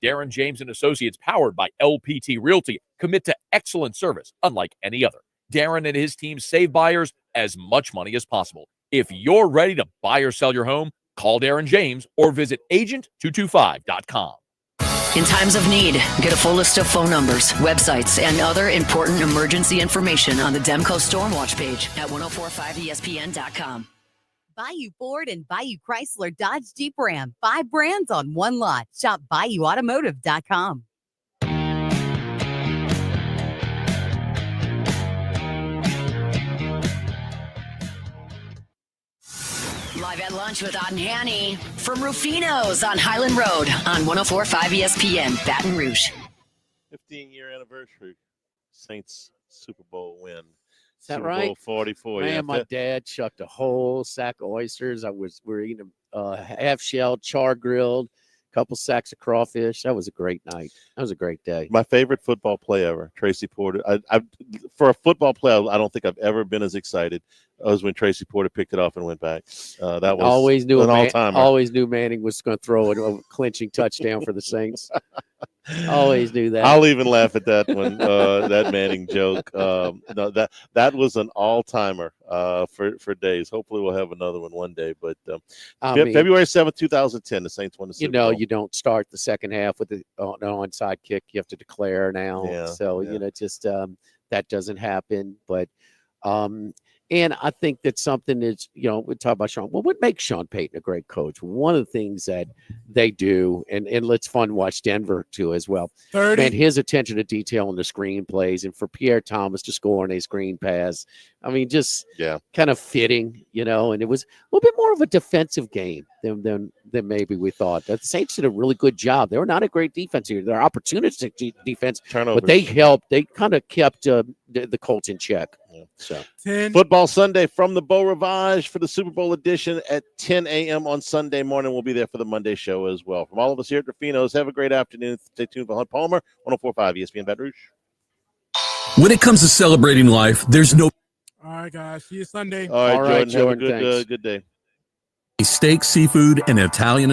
Darren James and Associates, powered by LPT Realty, commit to excellent service unlike any other. Darren and his team save buyers as much money as possible. If you're ready to buy or sell your home, call Darren James or visit agent225.com. In times of need, get a full list of phone numbers, websites, and other important emergency information on the Demco Stormwatch page at 1045ESPN.com. Bayou Ford and Bayou Chrysler Dodge Jeep Ram. 5 brands on one lot. Shop BayouAutomotive.com. Live at lunch with Odd and Hanny from Ruffino's on Highland Road on 104.5 ESPN, Baton Rouge. 15-year anniversary. Saints Super Bowl win. Is that Super right? Bowl 44. Man, yeah. my dad chucked a whole sack of oysters. We were eating them half shelled, char grilled, couple sacks of crawfish. That was a great night. That was a great day. My favorite football play ever, Tracy Porter. For a football play, I don't think I've ever been as excited as when Tracy Porter picked it off and went back. That was always knew an all-timer. Always knew Manning was going to throw a clinching touchdown for the Saints. Always knew that. I'll even laugh at that one, that Manning joke. No, that was an all-timer for days. Hopefully, we'll have another one day. But February 7th, 2010, the Saints won the Super Bowl. You don't start the second half with an onside kick. You have to declare now. Yeah, so that doesn't happen. But and I think that something is, we talk about Sean. Well, what makes Sean Payton a great coach? One of the things that they do, and it's fun to watch Denver too as well. 30. And his attention to detail on the screenplays, and for Pierre Thomas to score on a screen pass. I mean, just kind of fitting, and it was a little bit more of a defensive game than maybe we thought. The Saints did a really good job. They were not a great defense here. They're opportunistic defense, Turnovers. but they helped. They kind of kept the Colts in check. So Football Sunday from the Beau Rivage for the Super Bowl edition at 10 a.m. on Sunday morning. We'll be there for the Monday show as well. From all of us here at Ruffino's, have a great afternoon. Stay tuned for Hunt Palmer, 104.5 ESPN Baton Rouge. When it comes to celebrating life, there's no. All right, guys. See you Sunday. All right, Jordan. Jordan, have a good day. Steak, seafood, and Italian